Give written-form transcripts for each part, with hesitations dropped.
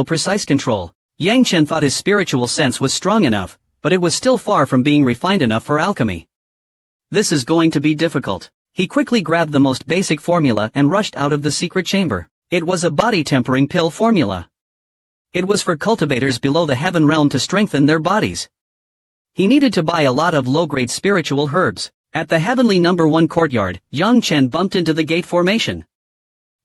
precise control. Yang Chen thought his spiritual sense was strong enough, but it was still far from being refined enough for alchemy. This is going to be difficult. He quickly grabbed the most basic formula and rushed out of the secret chamber. It was a body-tempering pill formula. It was for cultivators below the heaven realm to strengthen their bodies. He needed to buy a lot of low-grade spiritual herbs. At the heavenly number 1 courtyard, Yang Chen bumped into the gate formation.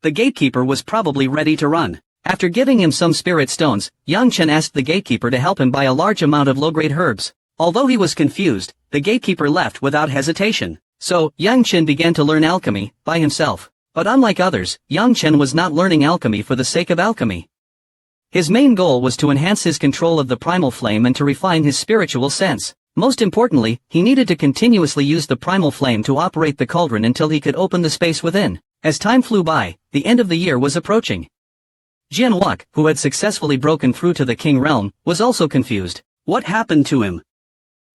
The gatekeeper was probably ready to run. After giving him some spirit stones, Yang Chen asked the gatekeeper to help him buy a large amount of low-grade herbs. Although he was confused, the gatekeeper left without hesitation. So, Yang Chen began to learn alchemy, by himself. But unlike others, Yang Chen was not learning alchemy for the sake of alchemy. His main goal was to enhance his control of the primal flame and to refine his spiritual sense. Most importantly, he needed to continuously use the primal flame to operate the cauldron until he could open the space within. As time flew by, the end of the year was approaching. Jian Wuk, who had successfully broken through to the king realm, was also confused. What happened to him?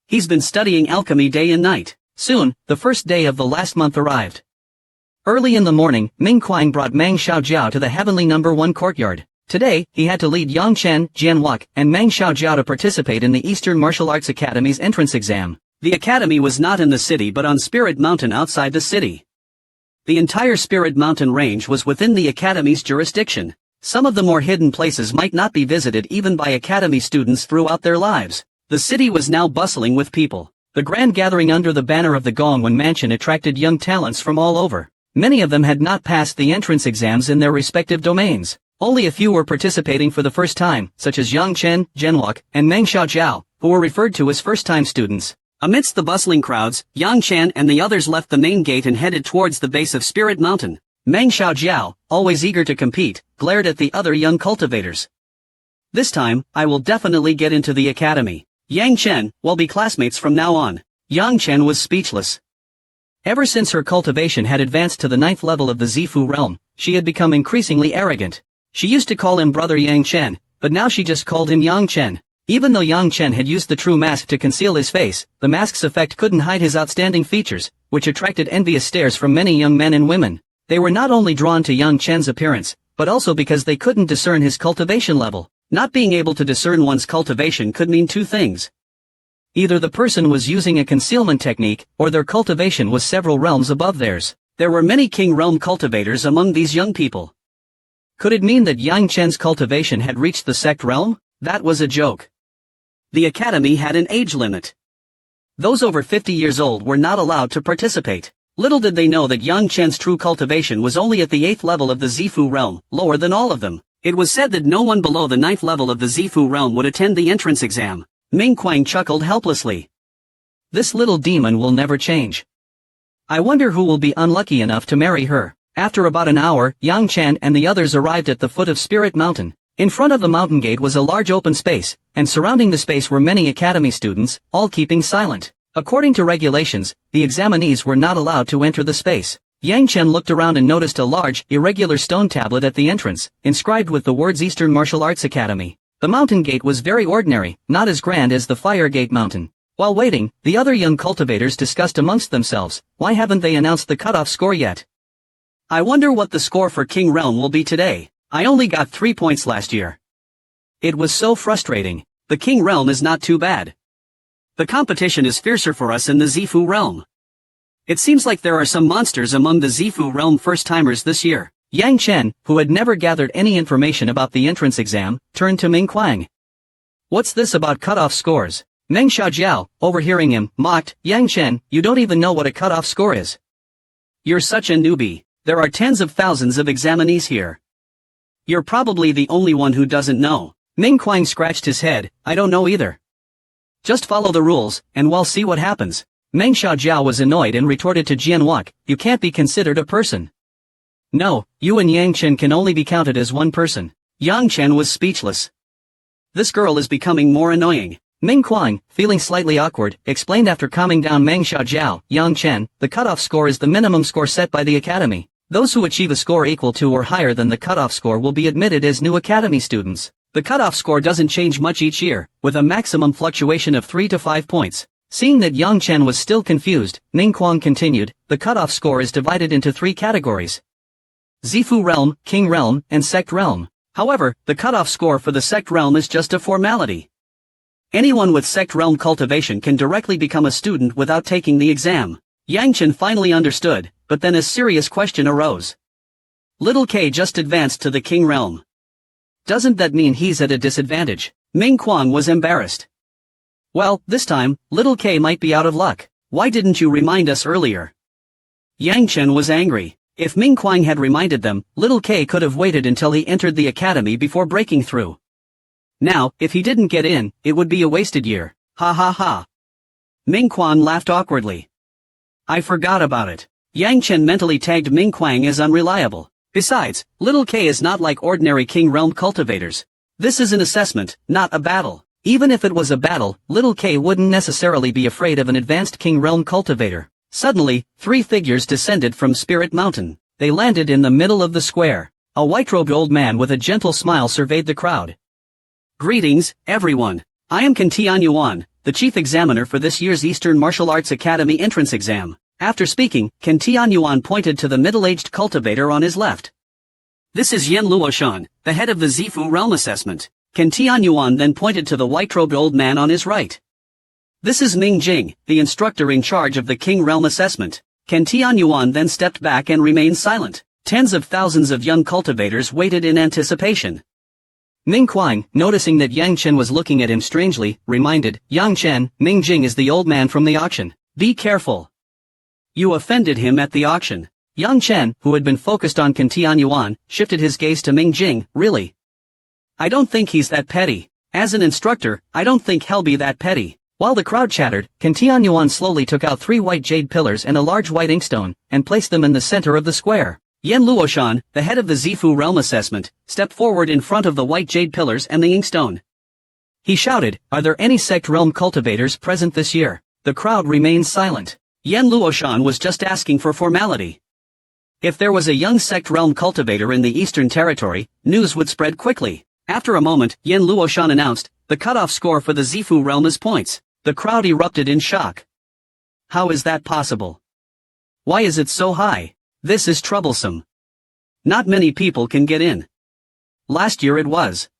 He's been studying alchemy day and night. Soon, the first day of the last month arrived. Early in the morning, Ming Kuang brought Meng Xiaojiao to the heavenly number 1 courtyard. Today, he had to lead Yang Chen, Jian Wuk, and Meng Xiaojiao to participate in the Eastern Martial Arts Academy's entrance exam. The academy was not in the city but on Spirit Mountain outside the city. The entire Spirit Mountain range was within the academy's jurisdiction. Some of the more hidden places might not be visited even by academy students throughout their lives. The city was now bustling with people. The grand gathering under the banner of the Gongwen Mansion attracted young talents from all over. Many of them had not passed the entrance exams in their respective domains. Only a few were participating for the first time, such as Yang Chen, Jian Wuk, and Meng Xiaojiao, who were referred to as first-time students. Amidst the bustling crowds, Yang Chen and the others left the main gate and headed towards the base of Spirit Mountain. Meng Xiaojiao, always eager to compete, glared at the other young cultivators. This time, I will definitely get into the academy. Yang Chen, we'll be classmates from now on. Yang Chen was speechless. Ever since her cultivation had advanced to the 9th level of the Zifu realm, she had become increasingly arrogant. She used to call him Brother Yang Chen, but now she just called him Yang Chen. Even though Yang Chen had used the true mask to conceal his face, the mask's effect couldn't hide his outstanding features, which attracted envious stares from many young men and women. They were not only drawn to Yang Chen's appearance, but also because they couldn't discern his cultivation level. Not being able to discern one's cultivation could mean two things. Either the person was using a concealment technique, or their cultivation was several realms above theirs. There were many king realm cultivators among these young people. Could it mean that Yang Chen's cultivation had reached the sect realm? That was a joke. The academy had an age limit. Those over 50 years old were not allowed to participate. Little did they know that Yang Chen's true cultivation was only at the 8th level of the Zifu realm, lower than all of them. It was said that no one below the 9th level of the Zifu realm would attend the entrance exam. Ming Kuang chuckled helplessly. This little demon will never change. I wonder who will be unlucky enough to marry her. After about an hour, Yang Chen and the others arrived at the foot of Spirit Mountain. In front of the mountain gate was a large open space, and surrounding the space were many academy students, all keeping silent. According to regulations, the examinees were not allowed to enter the space. Yang Chen looked around and noticed a large, irregular stone tablet at the entrance, inscribed with the words Eastern Martial Arts Academy. The mountain gate was very ordinary, not as grand as the Fire Gate Mountain. While waiting, the other young cultivators discussed amongst themselves, why haven't they announced the cutoff score yet? I wonder what the score for King Realm will be today. I only got 3 points last year. It was so frustrating. The King Realm is not too bad. The competition is fiercer for us in the Zifu Realm. It seems like there are some monsters among the Zifu Realm first-timers this year. Yang Chen, who had never gathered any information about the entrance exam, turned to Ming Kuang. What's this about cutoff scores? Meng Xiaojiao, overhearing him, mocked, Yang Chen, you don't even know what a cutoff score is. You're such a newbie. There are tens of thousands of examinees here. You're probably the only one who doesn't know. Ming Kuang scratched his head, I don't know either. Just follow the rules, and we'll see what happens. Meng Xiaojiao was annoyed and retorted to Jian Wuk, you can't be considered a person. No, you and Yang Chen can only be counted as one person. Yang Chen was speechless. This girl is becoming more annoying. Ming Kuang, feeling slightly awkward, explained after calming down Meng Xiaojiao, Yang Chen, the cutoff score is the minimum score set by the academy. Those who achieve a score equal to or higher than the cutoff score will be admitted as new academy students. The cutoff score doesn't change much each year, with a maximum fluctuation of 3 to 5 points. Seeing that Yang Chen was still confused, Ming Kuang continued, the cutoff score is divided into 3 categories. Zifu Realm, King Realm, and Sect Realm. However, the cutoff score for the sect realm is just a formality. Anyone with sect realm cultivation can directly become a student without taking the exam. Yang Chen finally understood, but then a serious question arose. Little K just advanced to the king realm. Doesn't that mean he's at a disadvantage? Ming Kuang was embarrassed. Well, this time, Little K might be out of luck. Why didn't you remind us earlier? Yang Chen was angry. If Ming Kuang had reminded them, Little K could have waited until he entered the academy before breaking through. Now, if he didn't get in, it would be a wasted year. Ha ha ha. Ming Kuang laughed awkwardly. I forgot about it. Yang Chen mentally tagged Ming Kuang as unreliable. Besides, Little K is not like ordinary King Realm cultivators. This is an assessment, not a battle. Even if it was a battle, Little K wouldn't necessarily be afraid of an advanced King Realm cultivator. Suddenly, 3 figures descended from Spirit Mountain. They landed in the middle of the square. A white-robed old man with a gentle smile surveyed the crowd. Greetings, everyone. I am Kan Tianyuan, the chief examiner for this year's Eastern Martial Arts Academy entrance exam. After speaking, Kan Tianyuan pointed to the middle-aged cultivator on his left. This is Yan Luoshan, the head of the Zifu Realm Assessment. Kan Tianyuan then pointed to the white-robed old man on his right. This is Ming Jing, the instructor in charge of the King Realm Assessment. Kan Tianyuan then stepped back and remained silent. Tens of thousands of young cultivators waited in anticipation. Ming Kuang, noticing that Yang Chen was looking at him strangely, reminded, Yang Chen, Ming Jing is the old man from the auction. Be careful. You offended him at the auction. Yang Chen, who had been focused on Kan Tianyuan, shifted his gaze to Ming Jing. Really? I don't think he's that petty. As an instructor, I don't think he'll be that petty. While the crowd chattered, Kan Tianyuan slowly took out 3 white jade pillars and a large white inkstone, and placed them in the center of the square. Yan Luoshan, the head of the Zifu Realm Assessment, stepped forward in front of the white jade pillars and the inkstone. He shouted, are there any sect realm cultivators present this year? The crowd remained silent. Yan Luoshan was just asking for formality. If there was a young sect realm cultivator in the Eastern Territory, news would spread quickly. After a moment, Yan Luoshan announced, the cutoff score for the Zifu realm is points. The crowd erupted in shock. How is that possible? Why is it so high? This is troublesome. Not many people can get in. Last year it was.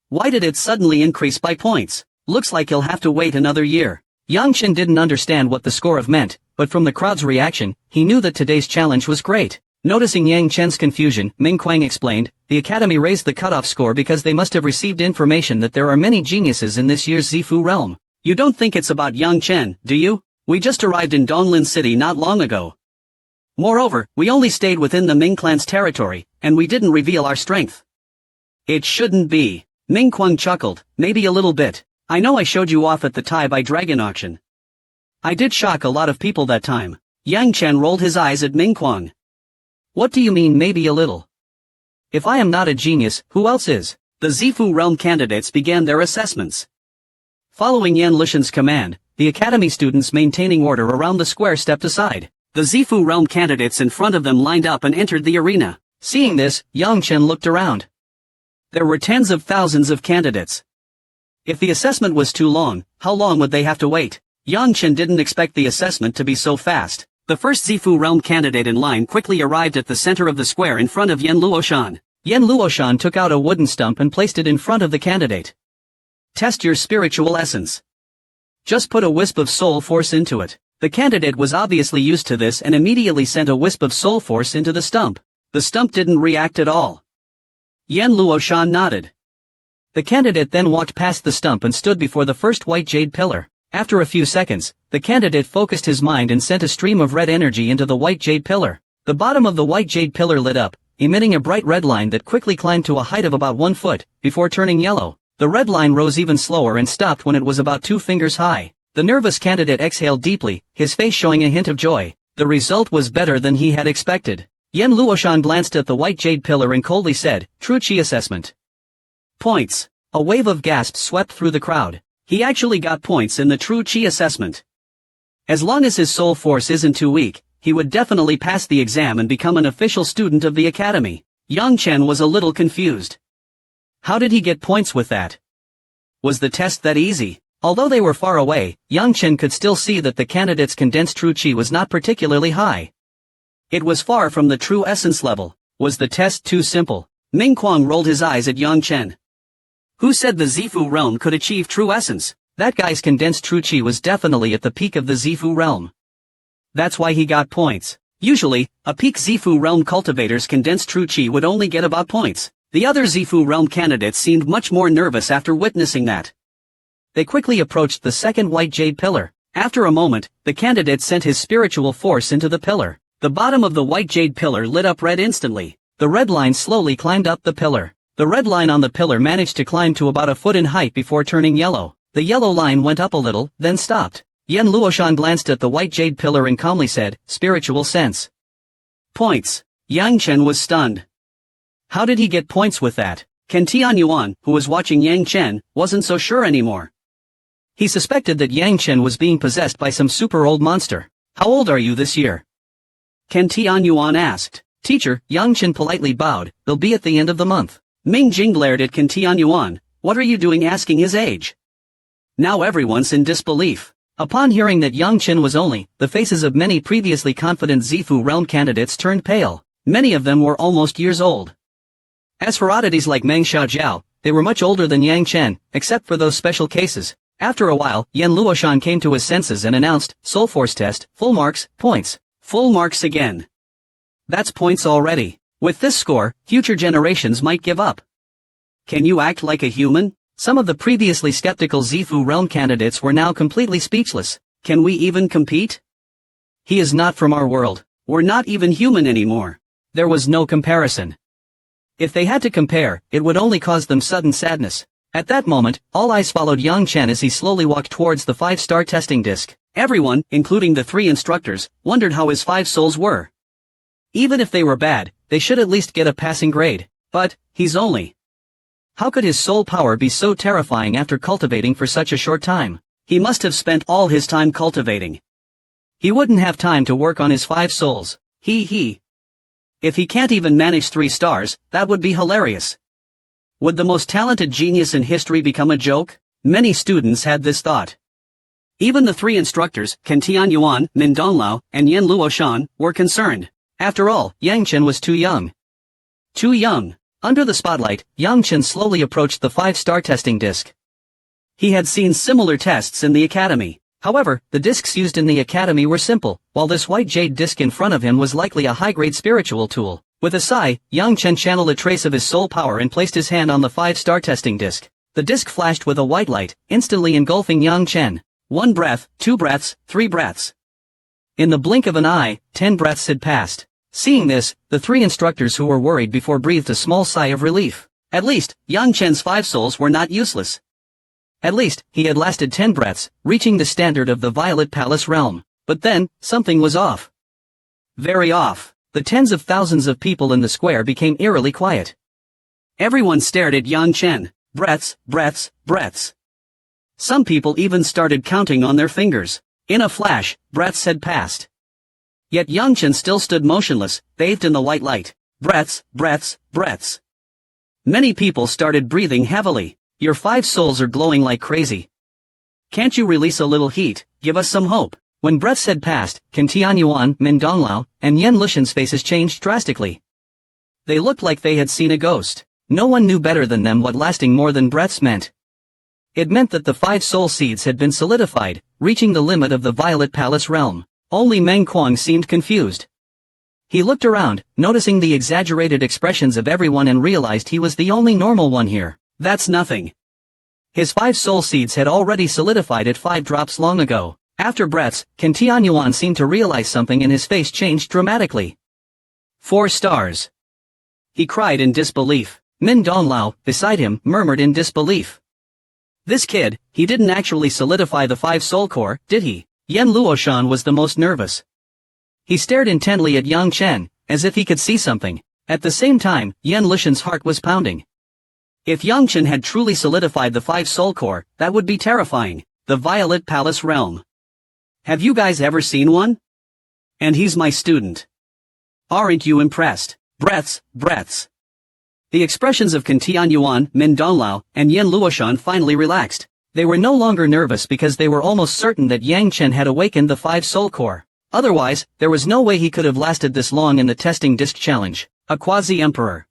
Why did it suddenly increase by points? Looks like he'll have to wait another year. Yang Chen didn't understand what the score of meant, but from the crowd's reaction, he knew that today's challenge was great. Noticing Yang Chen's confusion, Ming Kuang explained, the academy raised the cutoff score because they must have received information that there are many geniuses in this year's Zifu realm. You don't think it's about Yang Chen, do you? We just arrived in Donglin City not long ago. Moreover, we only stayed within the Ming clan's territory, and we didn't reveal our strength. It shouldn't be. Ming Kuang chuckled, maybe a little bit. I know I showed you off at the Tai by Dragon auction. I did shock a lot of people that time. Yang Chen rolled his eyes at Ming Kuang. What do you mean maybe a little? If I am not a genius, who else is? The Zifu realm candidates began their assessments. Following Yan Lushan's command, the academy students maintaining order around the square stepped aside. The Zifu realm candidates in front of them lined up and entered the arena. Seeing this, Yang Chen looked around. There were tens of thousands of candidates. If the assessment was too long, how long would they have to wait? Yang Chen didn't expect the assessment to be so fast. The first Zifu realm candidate in line quickly arrived at the center of the square in front of Yan Luoshan. Yan Luoshan took out a wooden stump and placed it in front of the candidate. Test your spiritual essence. Just put a wisp of soul force into it. The candidate was obviously used to this and immediately sent a wisp of soul force into the stump. The stump didn't react at all. Yan Luoshan nodded. The candidate then walked past the stump and stood before the first white jade pillar. After a few seconds, the candidate focused his mind and sent a stream of red energy into the white jade pillar. The bottom of the white jade pillar lit up, emitting a bright red line that quickly climbed to a height of about 1 foot, before turning yellow. The red line rose even slower and stopped when it was about 2 fingers high. The nervous candidate exhaled deeply, his face showing a hint of joy. The result was better than he had expected. Yan Luoshan glanced at the white jade pillar and coldly said, True Qi assessment. Points. A wave of gasps swept through the crowd. He actually got points in the True Qi assessment. As long as his soul force isn't too weak, he would definitely pass the exam and become an official student of the academy. Yang Chen was a little confused. How did he get points with that? Was the test that easy? Although they were far away, Yang Chen could still see that the candidate's condensed True Qi was not particularly high. It was far from the true essence level. Was the test too simple? Ming Kuang rolled his eyes at Yang Chen. Who said the Zifu realm could achieve true essence? That guy's condensed true chi was definitely at the peak of the Zifu realm. That's why he got points. Usually, a peak Zifu realm cultivator's condensed true chi would only get about points. The other Zifu realm candidates seemed much more nervous after witnessing that. They quickly approached the second white jade pillar. After a moment, the candidate sent his spiritual force into the pillar. The bottom of the white jade pillar lit up red instantly. The red line slowly climbed up the pillar. The red line on the pillar managed to climb to about a foot in height before turning yellow. The yellow line went up a little, then stopped. Yan Luoshan glanced at the white jade pillar and calmly said, "Spiritual sense." Points. Yang Chen was stunned. How did he get points with that? Ken Tianyuan, who was watching Yang Chen, wasn't so sure anymore. He suspected that Yang Chen was being possessed by some super old monster. How old are you this year? Ken Tianyuan asked. Teacher, Yang Chen politely bowed, they'll be at the end of the month. Ming Jing glared at Ken Tianyuan. What are you doing asking his age? Now everyone's in disbelief. Upon hearing that Yang Chen was only, the faces of many previously confident Zifu realm candidates turned pale. Many of them were almost years old. As for oddities like Meng Xiaojiao, they were much older than Yang Chen, except for those special cases. After a while, Yan Luoshan came to his senses and announced, Soul Force test, full marks, points. Full marks again. That's points already. With this score, future generations might give up. Can you act like a human? Some of the previously skeptical Zifu realm candidates were now completely speechless. Can we even compete? He is not from our world. We're not even human anymore. There was no comparison. If they had to compare, it would only cause them sudden sadness. At that moment, all eyes followed Yang Chen as he slowly walked towards the 5-star testing disc. Everyone, including the 3 instructors, wondered how his 5 souls were. Even if they were bad, they should at least get a passing grade. But, he's only. How could his soul power be so terrifying after cultivating for such a short time? He must have spent all his time cultivating. He wouldn't have time to work on his 5 souls. If he can't even manage 3 stars, that would be hilarious. Would the most talented genius in history become a joke? Many students had this thought. Even the 3 instructors, Ken Tianyuan, Min Donglao, and Yan Luoshan, were concerned. After all, Yang Chen was too young. Too young. Under the spotlight, Yang Chen slowly approached the 5-star testing disc. He had seen similar tests in the academy. However, the discs used in the academy were simple, while this white jade disc in front of him was likely a high-grade spiritual tool. With a sigh, Yang Chen channeled a trace of his soul power and placed his hand on the 5-star testing disc. The disc flashed with a white light, instantly engulfing Yang Chen. 1 breath, 2 breaths, 3 breaths. In the blink of an eye, 10 breaths had passed. Seeing this, the 3 instructors who were worried before breathed a small sigh of relief. At least, Yang Chen's 5 souls were not useless. At least, he had lasted 10 breaths, reaching the standard of the Violet Palace realm. But then, something was off. Very off. The tens of thousands of people in the square became eerily quiet. Everyone stared at Yang Chen. Breaths, breaths, breaths. Some people even started counting on their fingers. In a flash, breaths had passed. Yet Yang Chen still stood motionless, bathed in the white light. Breaths, breaths, breaths. Many people started breathing heavily. Your 5 souls are glowing like crazy. Can't you release a little heat? Give us some hope. When breaths had passed, Ken Tianyuan, Min Donglao, and Yan Lushan's faces changed drastically. They looked like they had seen a ghost. No one knew better than them what lasting more than breaths meant. It meant that the 5 soul seeds had been solidified, reaching the limit of the Violet Palace realm. Only Meng Kuang seemed confused. He looked around, noticing the exaggerated expressions of everyone and realized he was the only normal one here. That's nothing. His 5 soul seeds had already solidified at 5 drops long ago. After breaths, Ken Tianyuan seemed to realize something and his face changed dramatically. 4 stars. He cried in disbelief. Min Donglao, beside him, murmured in disbelief. This kid, he didn't actually solidify the 5 soul core, did he? Yan Luoshan was the most nervous. He stared intently at Yang Chen, as if he could see something. At the same time, Yan Lushan's heart was pounding. If Yang Chen had truly solidified the 5 soul core, that would be terrifying. The Violet Palace realm. Have you guys ever seen one? And he's my student. Aren't you impressed? Breaths, breaths. The expressions of Ken Tianyuan, Min Donglao, and Yan Luoshan finally relaxed. They were no longer nervous because they were almost certain that Yang Chen had awakened the 5 soul core. Otherwise, there was no way he could have lasted this long in the testing disc challenge. A quasi-emperor.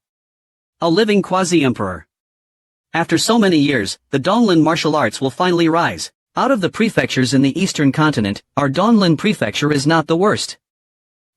A living quasi-emperor. After so many years, the Donglin martial arts will finally rise. Out of the prefectures in the eastern continent, our Donglin prefecture is not the worst.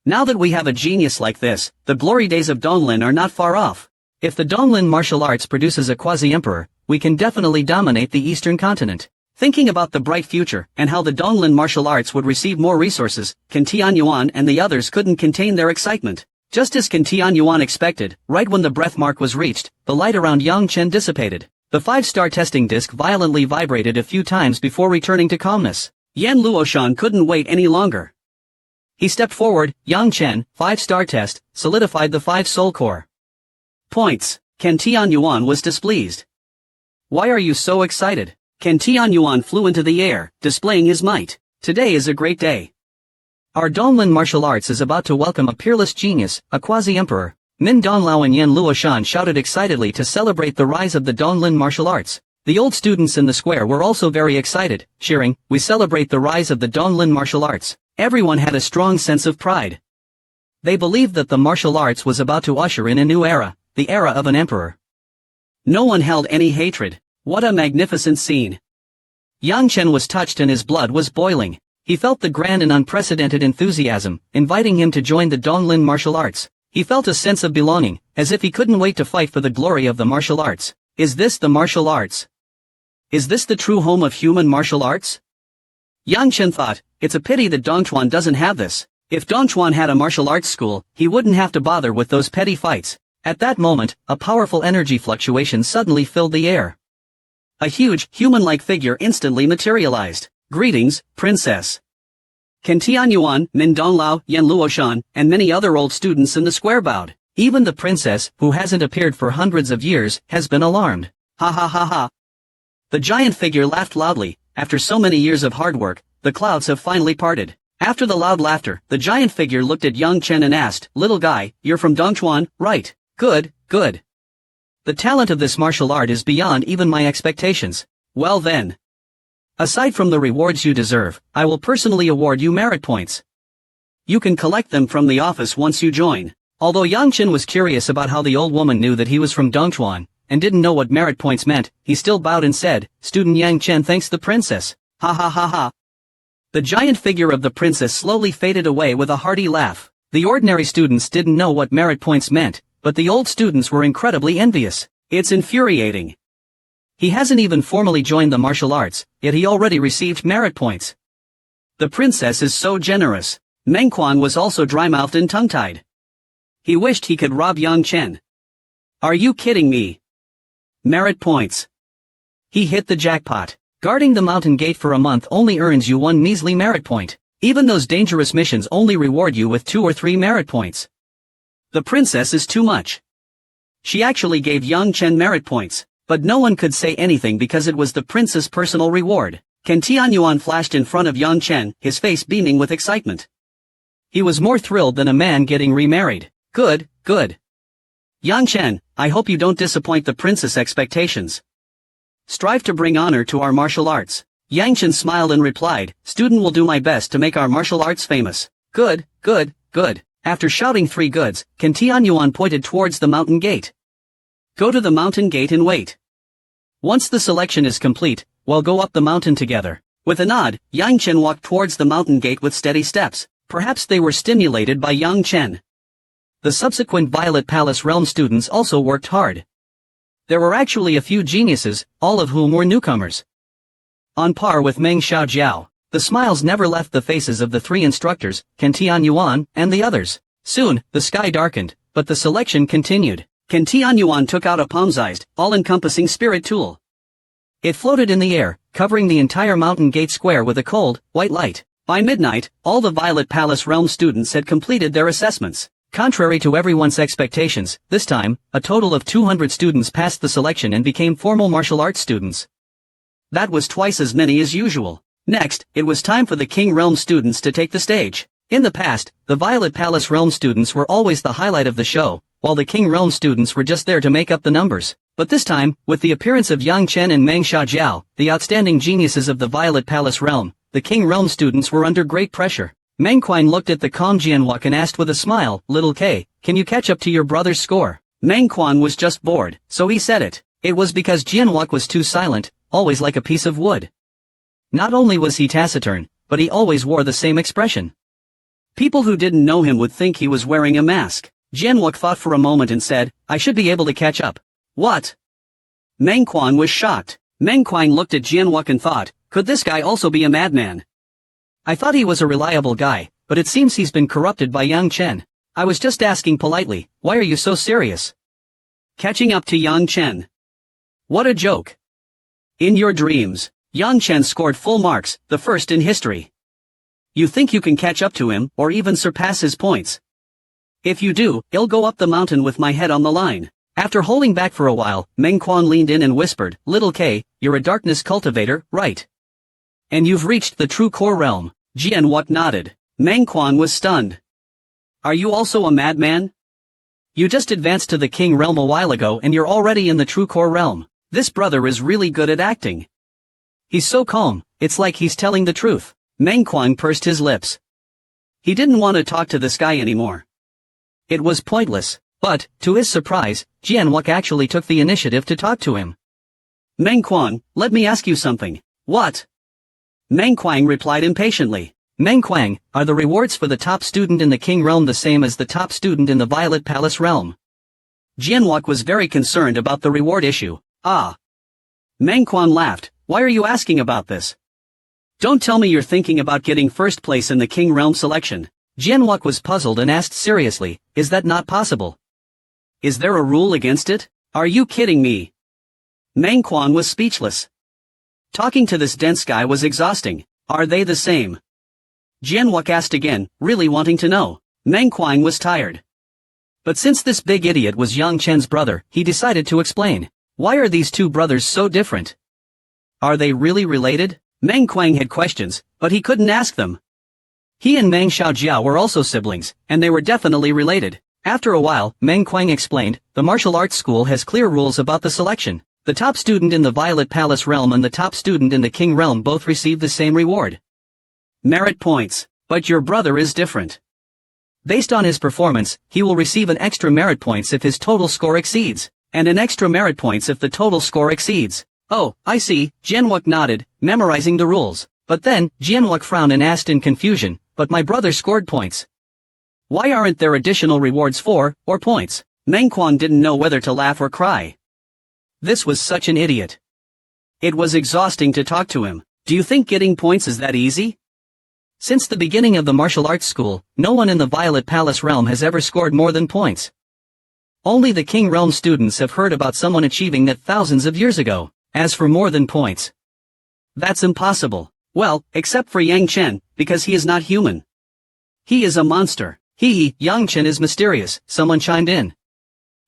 Now that we have a genius like this, the glory days of Donglin are not far off. If the Donglin martial arts produces a quasi-emperor, we can definitely dominate the eastern continent. Thinking about the bright future and how the Donglin martial arts would receive more resources, Qin Tianyuan and the others couldn't contain their excitement. Just as Qin Tianyuan expected, right when the breath mark was reached, the light around Yang Chen dissipated. The 5-star testing disc violently vibrated a few times before returning to calmness. Yan Luoshan couldn't wait any longer. He stepped forward. Yang Chen, 5-star test, solidified the 5 soul core points. Qin Tianyuan was displeased. Why are you so excited? Qin Tianyuan flew into the air, displaying his might. Today is a great day. Our Donglin martial arts is about to welcome a peerless genius, a quasi-emperor. Min Donglao and Yan Luoshan shouted excitedly to celebrate the rise of the Donglin martial arts. The old students in the square were also very excited, cheering, "We celebrate the rise of the Donglin martial arts." Everyone had a strong sense of pride. They believed that the martial arts was about to usher in a new era, the era of an emperor. No one held any hatred. What a magnificent scene. Yang Chen was touched and his blood was boiling. He felt the grand and unprecedented enthusiasm, inviting him to join the Donglin martial arts. He felt a sense of belonging, as if he couldn't wait to fight for the glory of the martial arts. Is this the martial arts? Is this the true home of human martial arts? Yang Chen thought, it's a pity that Dongchuan doesn't have this. If Dongchuan had a martial arts school, he wouldn't have to bother with those petty fights. At that moment, a powerful energy fluctuation suddenly filled the air. A huge, human-like figure instantly materialized. Greetings, Princess. Qin Tianyuan, Min Donglao, Yan Luoshan, and many other old students in the square bowed. Even the princess, who hasn't appeared for hundreds of years, has been alarmed. Ha ha ha ha. The giant figure laughed loudly. After so many years of hard work, the clouds have finally parted. After the loud laughter, the giant figure looked at Yang Chen and asked, "Little guy, you're from Dongchuan, right? Good, good. The talent of this martial art is beyond even my expectations. Well then. Aside from the rewards you deserve, I will personally award you merit points. You can collect them from the office once you join." Although Yang Chen was curious about how the old woman knew that he was from Dongchuan, and didn't know what merit points meant, he still bowed and said, "Student Yang Chen thanks the princess." Ha ha ha ha. The giant figure of the princess slowly faded away with a hearty laugh. The ordinary students didn't know what merit points meant, but the old students were incredibly envious. It's infuriating. He hasn't even formally joined the martial arts, yet he already received merit points. The princess is so generous. Meng Quan was also dry-mouthed and tongue-tied. He wished he could rob Yang Chen. Are you kidding me? Merit points. He hit the jackpot. Guarding the mountain gate for a month only earns you 1 measly merit point. Even those dangerous missions only reward you with 2 or 3 merit points. The princess is too much. She actually gave Yang Chen merit points. But no one could say anything because it was the prince's personal reward. Qin Tianyuan flashed in front of Yang Chen, his face beaming with excitement. He was more thrilled than a man getting remarried. Good, good. Yang Chen, I hope you don't disappoint the prince's expectations. Strive to bring honor to our martial arts. Yang Chen smiled and replied, "Student will do my best to make our martial arts famous." Good, good, good. After shouting 3 goods, Qin Tianyuan pointed towards the mountain gate. Go to the mountain gate and wait. Once the selection is complete, we'll go up the mountain together. With a nod, Yang Chen walked towards the mountain gate with steady steps. Perhaps they were stimulated by Yang Chen. The subsequent Violet Palace Realm students also worked hard. There were actually a few geniuses, all of whom were newcomers. On par with Meng Xiaojiao, the smiles never left the faces of the 3 instructors, Qin Tianyuan, and the others. Soon, the sky darkened, but the selection continued. Qin Tianyuan took out a palm-sized, all-encompassing spirit tool. It floated in the air, covering the entire mountain gate square with a cold, white light. By midnight, all the Violet Palace Realm students had completed their assessments. Contrary to everyone's expectations, this time, a total of 200 students passed the selection and became formal martial arts students. That was twice as many as usual. Next, it was time for the King Realm students to take the stage. In the past, the Violet Palace Realm students were always the highlight of the show, while the King Realm students were just there to make up the numbers. But this time, with the appearance of Yang Chen and Meng Xiaojiao, the outstanding geniuses of the Violet Palace Realm, the King Realm students were under great pressure. Meng Quan looked at the calm Jianwak and asked with a smile, "Little K, can you catch up to your brother's score?" Meng Quan was just bored, so he said it. It was because Jianwok was too silent, always like a piece of wood. Not only was he taciturn, but he always wore the same expression. People who didn't know him would think he was wearing a mask. Jianwok thought for a moment and said, I should be able to catch up. What? Meng Quan was shocked. Meng Quan looked at Jianwok and thought, could this guy also be a madman? I thought he was a reliable guy, but it seems he's been corrupted by Yang Chen. I was just asking politely, why are you so serious? Catching up to Yang Chen. What a joke. In your dreams, Yang Chen scored full marks, the first in history. You think you can catch up to him, or even surpass his points? If you do, I'll go up the mountain with my head on the line. After holding back for a while, Meng Quan leaned in and whispered, Little K, you're a darkness cultivator, right? And you've reached the true core realm. Jianwok nodded. Meng Quan was stunned. Are you also a madman? You just advanced to the king realm a while ago and you're already in the true core realm. This brother is really good at acting. He's so calm, it's like he's telling the truth. Meng Quan pursed his lips. He didn't want to talk to this guy anymore. It was pointless, but, to his surprise, Jianwok actually took the initiative to talk to him. Meng Quan, let me ask you something. What? Meng Quan replied impatiently. Meng Quan, are the rewards for the top student in the King realm the same as the top student in the Violet Palace realm? Jianwok was very concerned about the reward issue. Ah. Meng Quan laughed. Why are you asking about this? Don't tell me you're thinking about getting first place in the King realm selection. Jianwok was puzzled and asked seriously, is that not possible? Is there a rule against it? Are you kidding me? Meng Quan was speechless. Talking to this dense guy was exhausting. Are they the same? Jianwok asked again, really wanting to know. Meng Quan was tired. But since this big idiot was Yang Chen's brother, he decided to explain. Why are these two brothers so different? Are they really related? Meng Quan had questions, but he couldn't ask them. He and Meng Xiaojiao were also siblings, and they were definitely related. After a while, Meng Quan explained, the martial arts school has clear rules about the selection. The top student in the Violet Palace realm and the top student in the King realm both receive the same reward. Merit points. But your brother is different. Based on his performance, he will receive an extra merit points if his total score exceeds, and an extra merit points if the total score exceeds. Oh, I see, Jianwok nodded, memorizing the rules. But then, Jianwok frowned and asked in confusion, but my brother scored points. Why aren't there additional rewards for, or points? Meng Quan didn't know whether to laugh or cry. This was such an idiot. It was exhausting to talk to him. Do you think getting points is that easy? Since the beginning of the martial arts school, no one in the Violet Palace realm has ever scored more than points. Only the King realm students have heard about someone achieving that thousands of years ago. As for more than points, that's impossible. Well, except for Yang Chen, because he is not human. He is a monster. Yang Chen is mysterious, someone chimed in.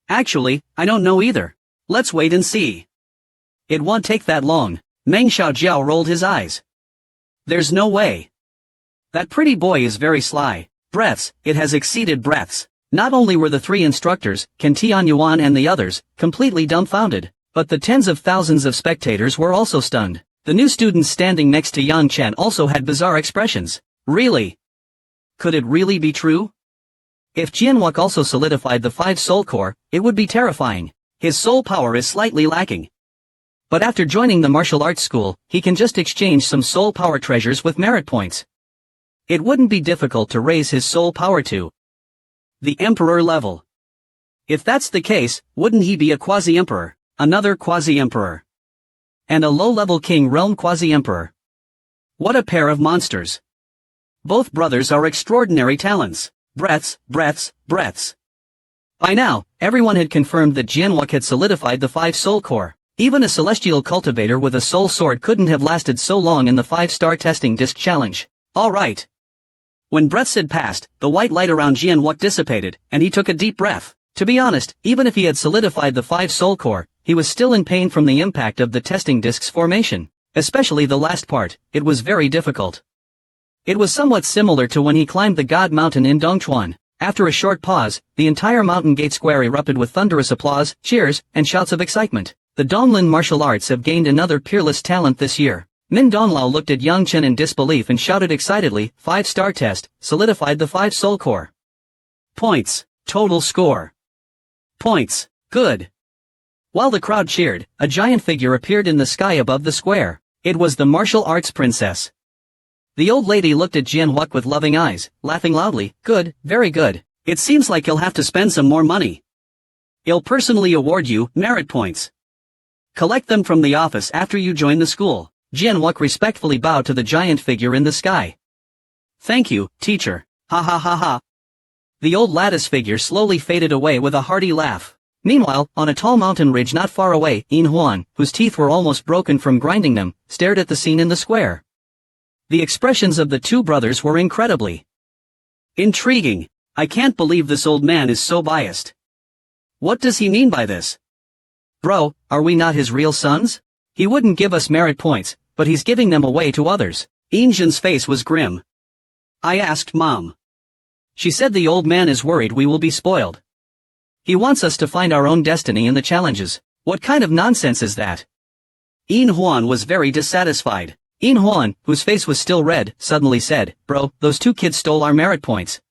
Actually, I don't know either. Let's wait and see. It won't take that long. Meng Xiaojiao rolled his eyes. There's no way. That pretty boy is very sly. Breaths, it has exceeded breaths. Not only were the three instructors, Can Tianyuan and the others, completely dumbfounded, but the tens of thousands of spectators were also stunned. The new students standing next to Yang Chen also had bizarre expressions. Really? Could it really be true? If Jianwok also solidified the 5 soul core, it would be terrifying. His soul power is slightly lacking. But after joining the martial arts school, he can just exchange some soul power treasures with merit points. It wouldn't be difficult to raise his soul power to the emperor level. If that's the case, wouldn't he be a quasi-emperor, another quasi-emperor, and a low-level king realm quasi-emperor? What a pair of monsters. Both brothers are extraordinary talents. Breaths. By now, everyone had confirmed that Jianwok had solidified the 5 soul core. Even a celestial cultivator with a soul sword couldn't have lasted so long in the 5-star testing disc challenge. Alright. When breaths had passed, the white light around Jianwok dissipated, and he took a deep breath. To be honest, even if he had solidified the 5 soul core, he was still in pain from the impact of the testing disc's formation. Especially the last part, it was very difficult. It was somewhat similar to when he climbed the God Mountain in Dongchuan. After a short pause, the entire mountain gate square erupted with thunderous applause, cheers, and shouts of excitement. The Donglin martial arts have gained another peerless talent this year. Min Donglao looked at Yang Chen in disbelief and shouted excitedly, 5-star test, solidified the 5 soul core. Points. Total score. Points. Good. While the crowd cheered, a giant figure appeared in the sky above the square. It was the martial arts princess. The old lady looked at Jianhuak with loving eyes, laughing loudly. Good, very good. It seems like you'll have to spend some more money. I'll personally award you merit points. Collect them from the office after you join the school. Jianhuak respectfully bowed to the giant figure in the sky. Thank you, teacher. Ha ha ha ha. The old lattice figure slowly faded away with a hearty laugh. Meanwhile, on a tall mountain ridge not far away, Yin Huan, whose teeth were almost broken from grinding them, stared at the scene in the square. The expressions of the two brothers were incredibly intriguing. I can't believe this old man is so biased. What does he mean by this? Bro, are we not his real sons? He wouldn't give us merit points, but he's giving them away to others. Yin Jin's face was grim. I asked Mom. She said the old man is worried we will be spoiled. He wants us to find our own destiny in the challenges. What kind of nonsense is that? Yin Huan was very dissatisfied. Yin Huan, whose face was still red, suddenly said, Bro, those two kids stole our merit points.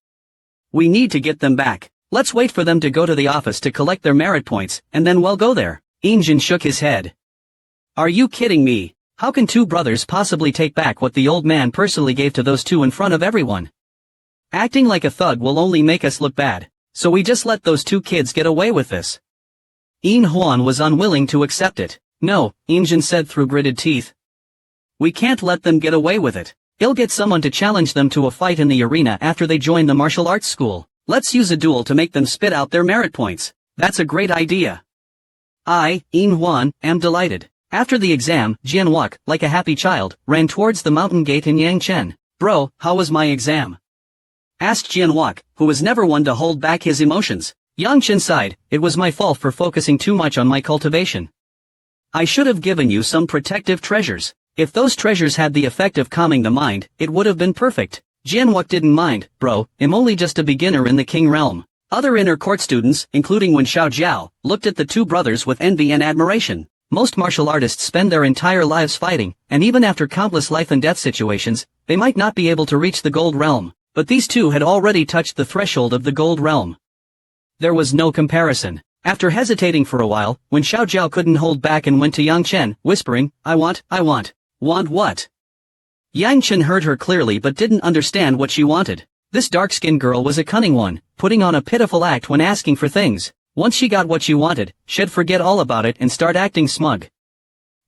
We need to get them back. Let's wait for them to go to the office to collect their merit points, and then we'll go there. Yin Jin shook his head. Are you kidding me? How can two brothers possibly take back what the old man personally gave to those two in front of everyone? Acting like a thug will only make us look bad, so we just let those two kids get away with this. Yin Huan was unwilling to accept it. No, Yin Jin said through gritted teeth. We can't let them get away with it. He'll get someone to challenge them to a fight in the arena after they join the martial arts school. Let's use a duel to make them spit out their merit points. That's a great idea. I, Yin Huan, am delighted. After the exam, Jianhuak, like a happy child, ran towards the mountain gate in Yangchen. Bro, how was my exam? Asked Jianhuak, who was never one to hold back his emotions. Yang Chen sighed. It was my fault for focusing too much on my cultivation. I should have given you some protective treasures. If those treasures had the effect of calming the mind, it would have been perfect. Jianhuak didn't mind. Bro, I'm only just a beginner in the king realm. Other inner court students, including Wen Xiaojiao, looked at the two brothers with envy and admiration. Most martial artists spend their entire lives fighting, and even after countless life and death situations, they might not be able to reach the gold realm. But these two had already touched the threshold of the gold realm. There was no comparison. After hesitating for a while, when Xiao Jiao couldn't hold back and went to Yang Chen, whispering, I want. Want what? Yang Chen heard her clearly but didn't understand what she wanted. This dark-skinned girl was a cunning one, putting on a pitiful act when asking for things. Once she got what she wanted, she'd forget all about it and start acting smug.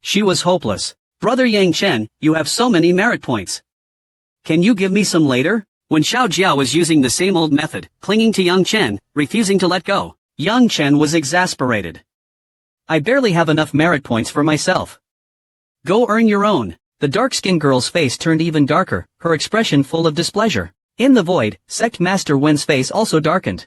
She was hopeless. Brother Yang Chen, you have so many merit points. Can you give me some later? When Xiao Jiao was using the same old method, clinging to Yang Chen, refusing to let go, Yang Chen was exasperated. I barely have enough merit points for myself. Go earn your own. The dark-skinned girl's face turned even darker, her expression full of displeasure. In the void, Sect Master Wen's face also darkened.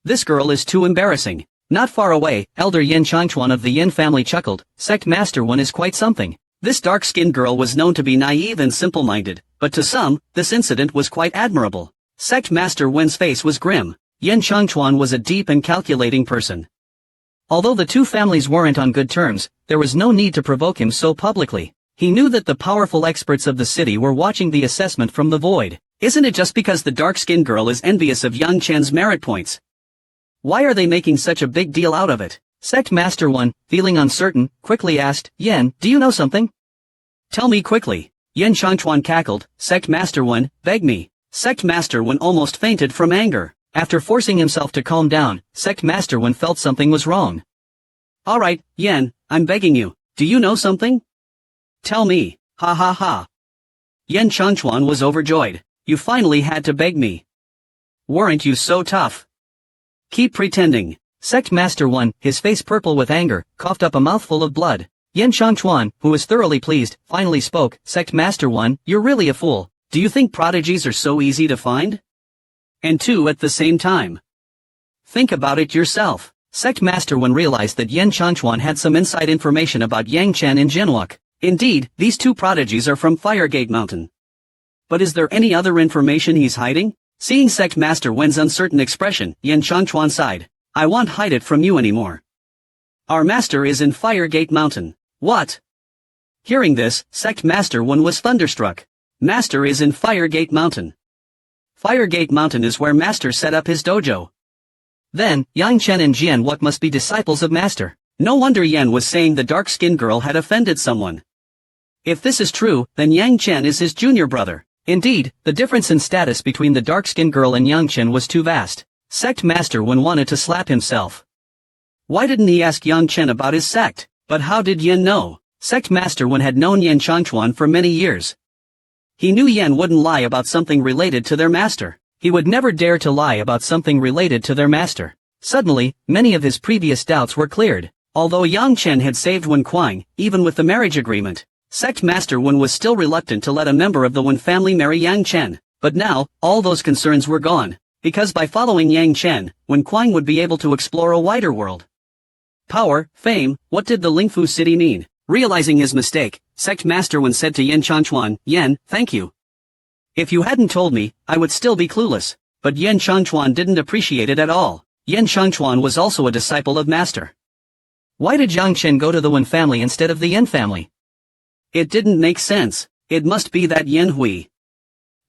This girl is too embarrassing. Not far away, Elder Yin Changchuan of the Yin family chuckled. Sect Master Wen is quite something. This dark-skinned girl was known to be naive and simple-minded, but to some, this incident was quite admirable. Sect Master Wen's face was grim. Yin Changchuan was a deep and calculating person. Although the two families weren't on good terms, there was no need to provoke him so publicly. He knew that the powerful experts of the city were watching the assessment from the void. Isn't it just because the dark-skinned girl is envious of Yang Chen's merit points? Why are they making such a big deal out of it? Sect Master Wen, feeling uncertain, quickly asked, Yen, do you know something? Tell me quickly. Yin Changchuan cackled. Sect Master Wen, beg me. Sect Master Wen almost fainted from anger. After forcing himself to calm down, Sect Master Wen felt something was wrong. Alright, Yen, I'm begging you. Do you know something? Tell me. Ha ha ha. Yin Changchuan was overjoyed. You finally had to beg me. Weren't you so tough? Keep pretending. Sect Master Wen, his face purple with anger, coughed up a mouthful of blood. Yin Changchuan, who was thoroughly pleased, finally spoke. Sect Master Wen, you're really a fool. Do you think prodigies are so easy to find? And two at the same time. Think about it yourself. Sect Master Wen realized that Yin Changchuan had some inside information about Yang Chen and Jianhuak. Indeed, these two prodigies are from Firegate Mountain. But is there any other information he's hiding? Seeing Sect Master Wen's uncertain expression, Yin Changchuan sighed. I won't hide it from you anymore. Our master is in Firegate Mountain. What? Hearing this, Sect Master Wen was thunderstruck. Master is in Firegate Mountain. Firegate Mountain is where Master set up his dojo. Then, Yang Chen and Jian Wuk must be disciples of Master. No wonder Yan was saying the dark-skinned girl had offended someone. If this is true, then Yang Chen is his junior brother. Indeed, the difference in status between the dark-skinned girl and Yang Chen was too vast. Sect Master Wen wanted to slap himself. Why didn't he ask Yang Chen about his sect? But how did Yan know? Sect Master Wen had known Yan Changchuan for many years. He knew Yan wouldn't lie about something related to their master. He would never dare to lie about something related to their master. Suddenly, many of his previous doubts were cleared. Although Yang Chen had saved Wen Kuang, even with the marriage agreement, Sect Master Wen was still reluctant to let a member of the Wen family marry Yang Chen. But now, all those concerns were gone, because by following Yang Chen, Wen Kuang would be able to explore a wider world. Power, fame, what did the Lingfu city mean? Realizing his mistake, Sect Master Wen said to Yan Changchuan, "Yan, thank you. If you hadn't told me, I would still be clueless." But Yan Changchuan didn't appreciate it at all. Yan Changchuan was also a disciple of Master. Why did Yang Chen go to the Wen family instead of the Yan family? It didn't make sense. It must be that Yan Hui.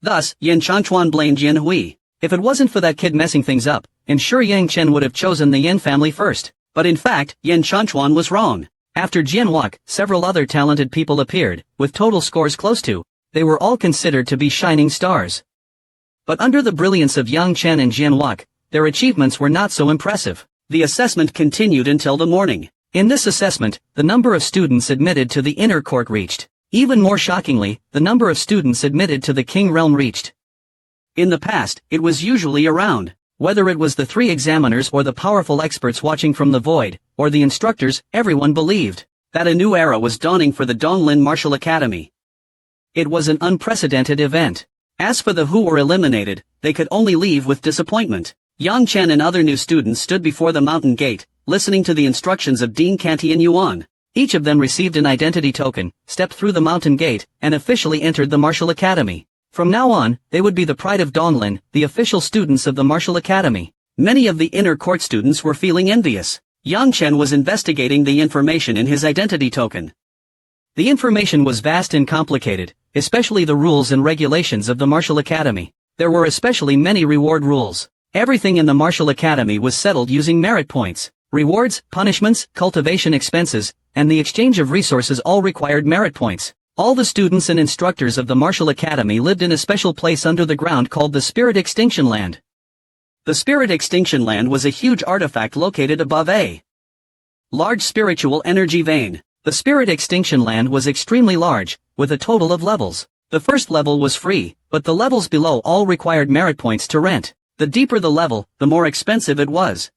Thus, Yan Changchuan blamed Yan Hui. If it wasn't for that kid messing things up, I'm sure Yang Chen would have chosen the Yan family first. But in fact, Yan Changchuan was wrong. After Jian Wuk, several other talented people appeared, with total scores close to. They were all considered to be shining stars. But under the brilliance of Yang Chen and Jian Wuk, their achievements were not so impressive. The assessment continued until the morning. In this assessment, the number of students admitted to the inner court reached. Even more shockingly, the number of students admitted to the king realm reached. In the past, it was usually around. Whether it was the 3 examiners or the powerful experts watching from the void, or the instructors, everyone believed that a new era was dawning for the Donglin Martial Academy. It was an unprecedented event. As for the who were eliminated, they could only leave with disappointment. Yang Chen and other new students stood before the mountain gate, listening to the instructions of Dean Canty and Yuan. Each of them received an identity token, stepped through the mountain gate, and officially entered the Martial Academy. From now on, they would be the pride of Donglin, the official students of the Martial Academy. Many of the inner court students were feeling envious. Yang Chen was investigating the information in his identity token. The information was vast and complicated, especially the rules and regulations of the Martial Academy. There were especially many reward rules. Everything in the Martial Academy was settled using merit points. Rewards, punishments, cultivation expenses, and the exchange of resources all required merit points. All the students and instructors of the Martial Academy lived in a special place under the ground called the Spirit Extinction Land. The Spirit Extinction Land was a huge artifact located above a large spiritual energy vein. The Spirit Extinction Land was extremely large, with a total of levels. The first level was free, but the levels below all required merit points to rent. The deeper the level, the more expensive it was.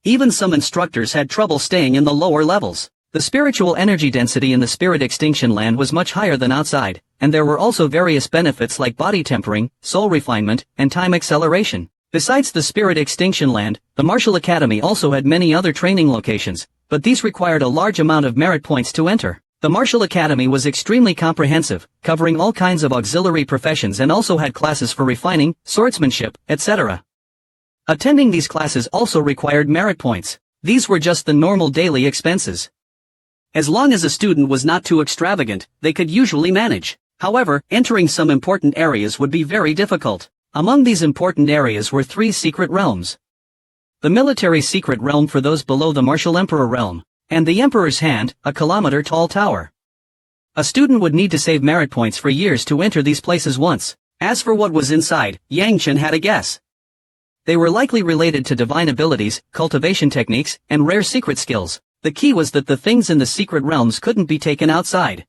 Even some instructors had trouble staying in the lower levels. The spiritual energy density in the Spirit Extinction Land was much higher than outside, and there were also various benefits like body tempering, soul refinement, and time acceleration. Besides the Spirit Extinction Land, the Martial Academy also had many other training locations, but these required a large amount of merit points to enter. The Martial Academy was extremely comprehensive, covering all kinds of auxiliary professions and also had classes for refining, swordsmanship, etc. Attending these classes also required merit points. These were just the normal daily expenses. As long as a student was not too extravagant, they could usually manage. However, entering some important areas would be very difficult. Among these important areas were 3 secret realms. The military secret realm for those below the Martial Emperor realm, and the Emperor's Hand, a kilometer-tall tower. A student would need to save merit points for years to enter these places once. As for what was inside, Yang Chen had a guess. They were likely related to divine abilities, cultivation techniques, and rare secret skills. The key was that the things in the secret realms couldn't be taken outside.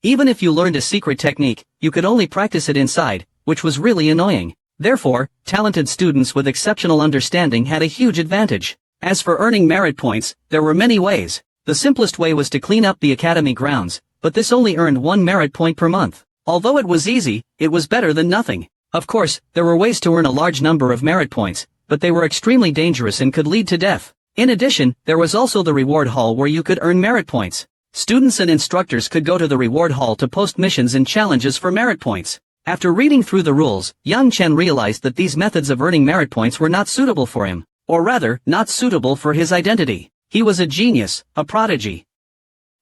Even if you learned a secret technique, you could only practice it inside, which was really annoying. Therefore, talented students with exceptional understanding had a huge advantage. As for earning merit points, there were many ways. The simplest way was to clean up the academy grounds, but this only earned 1 merit point per month. Although it was easy, it was better than nothing. Of course, there were ways to earn a large number of merit points, but they were extremely dangerous and could lead to death. In addition, there was also the reward hall where you could earn merit points. Students and instructors could go to the reward hall to post missions and challenges for merit points. After reading through the rules, Yang Chen realized that these methods of earning merit points were not suitable for him, or rather, not suitable for his identity. He was a genius, a prodigy.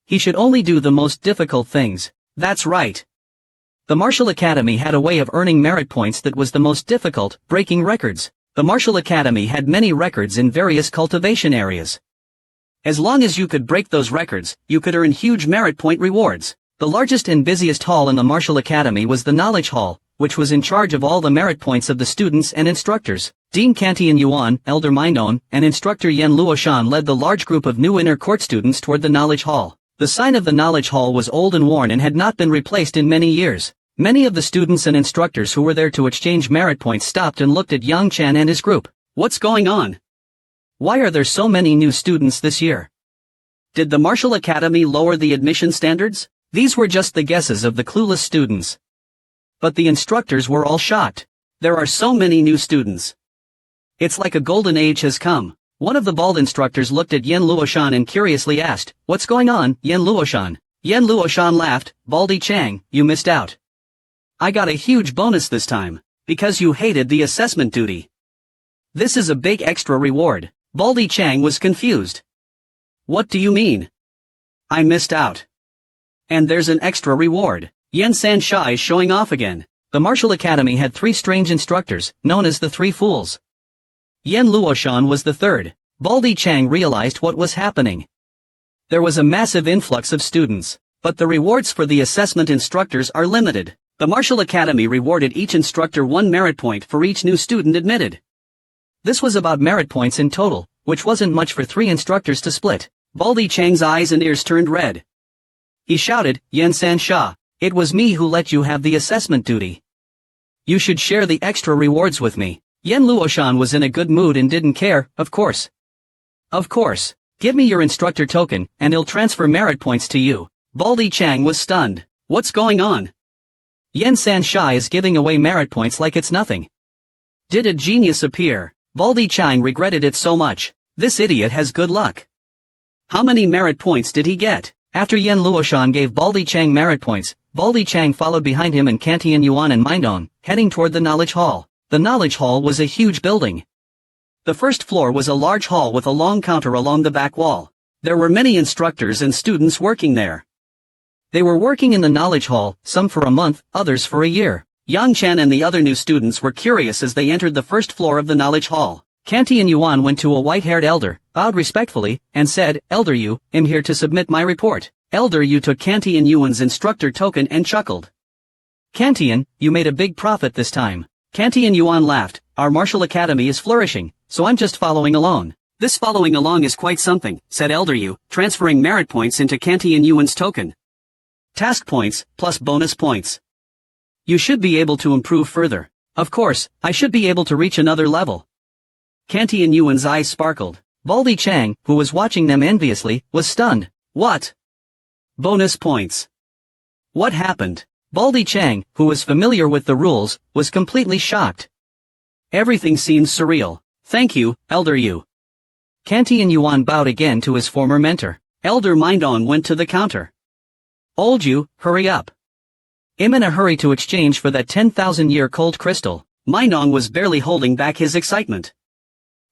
He should only do the most difficult things. That's right. The Martial Academy had a way of earning merit points that was the most difficult, breaking records. The Martial Academy had many records in various cultivation areas. As long as you could break those records, you could earn huge merit point rewards. The largest and busiest hall in the Martial Academy was the Knowledge Hall, which was in charge of all the merit points of the students and instructors. Dean Kantian Yuan, Elder Mindon, and Instructor Yen Luoshan led the large group of new inner court students toward the Knowledge Hall. The sign of the Knowledge Hall was old and worn and had not been replaced in many years. Many of the students and instructors who were there to exchange merit points stopped and looked at Yang Chen and his group. What's going on? Why are there so many new students this year? Did the Martial Academy lower the admission standards? These were just the guesses of the clueless students. But the instructors were all shocked. There are so many new students. It's like a golden age has come. One of the bald instructors looked at Yen Luoshan and curiously asked, "What's going on, Yen Luoshan?" Yen Luoshan laughed, "Baldy Chang, you missed out. I got a huge bonus this time, because you hated the assessment duty. This is a big extra reward." Baldy Chang was confused. "What do you mean? I missed out. And there's an extra reward." Yen San Sha is showing off again. The Martial Academy had 3 strange instructors, known as the 3 Fools. Yen Luoshan was the third. Baldy Chang realized what was happening. There was a massive influx of students, but the rewards for the assessment instructors are limited. The Martial Academy rewarded each instructor 1 merit point for each new student admitted. This was about merit points in total, which wasn't much for 3 instructors to split. Baldy Chang's eyes and ears turned red. He shouted, "Yen San Sha, it was me who let you have the assessment duty. You should share the extra rewards with me." Yen Luoshan was in a good mood and didn't care, of course. "Of course. Give me your instructor token, and he'll transfer merit points to you." Baldy Chang was stunned. What's going on? Yen San Sha is giving away merit points like it's nothing. Did a genius appear? Baldy Chang regretted it so much. This idiot has good luck. How many merit points did he get? After Yen Luoshan gave Baldy Chang merit points, Baldy Chang followed behind him and Kantian Yuan and Mindon, heading toward the Knowledge Hall. The Knowledge Hall was a huge building. The first floor was a large hall with a long counter along the back wall. There were many instructors and students working there. They were working in the Knowledge Hall, some for a month, others for a year. Yang Chen and the other new students were curious as they entered the first floor of the Knowledge Hall. Kantian Yuan went to a white-haired elder, bowed respectfully, and said, "Elder Yu, I'm here to submit my report." Elder Yu took Kantian Yuan's instructor token and chuckled. "Kantian, you made a big profit this time." Kantian Yuan laughed, "Our Martial Academy is flourishing, so I'm just following along." "This following along is quite something," said Elder Yu, transferring merit points into Kantian Yuan's token. "Task points, plus bonus points. You should be able to improve further. Of course, I should be able to reach another level." Kantian Yuan's eyes sparkled. Baldy Chang, who was watching them enviously, was stunned. "What? Bonus points? What happened?" Baldy Chang, who was familiar with the rules, was completely shocked. Everything seemed surreal. "Thank you, Elder Yu." Kantian Yuan bowed again to his former mentor. Elder Mindon went to the counter. "Old Yu, hurry up. I'm in a hurry to exchange for that 10,000-year cold crystal." Mindon was barely holding back his excitement.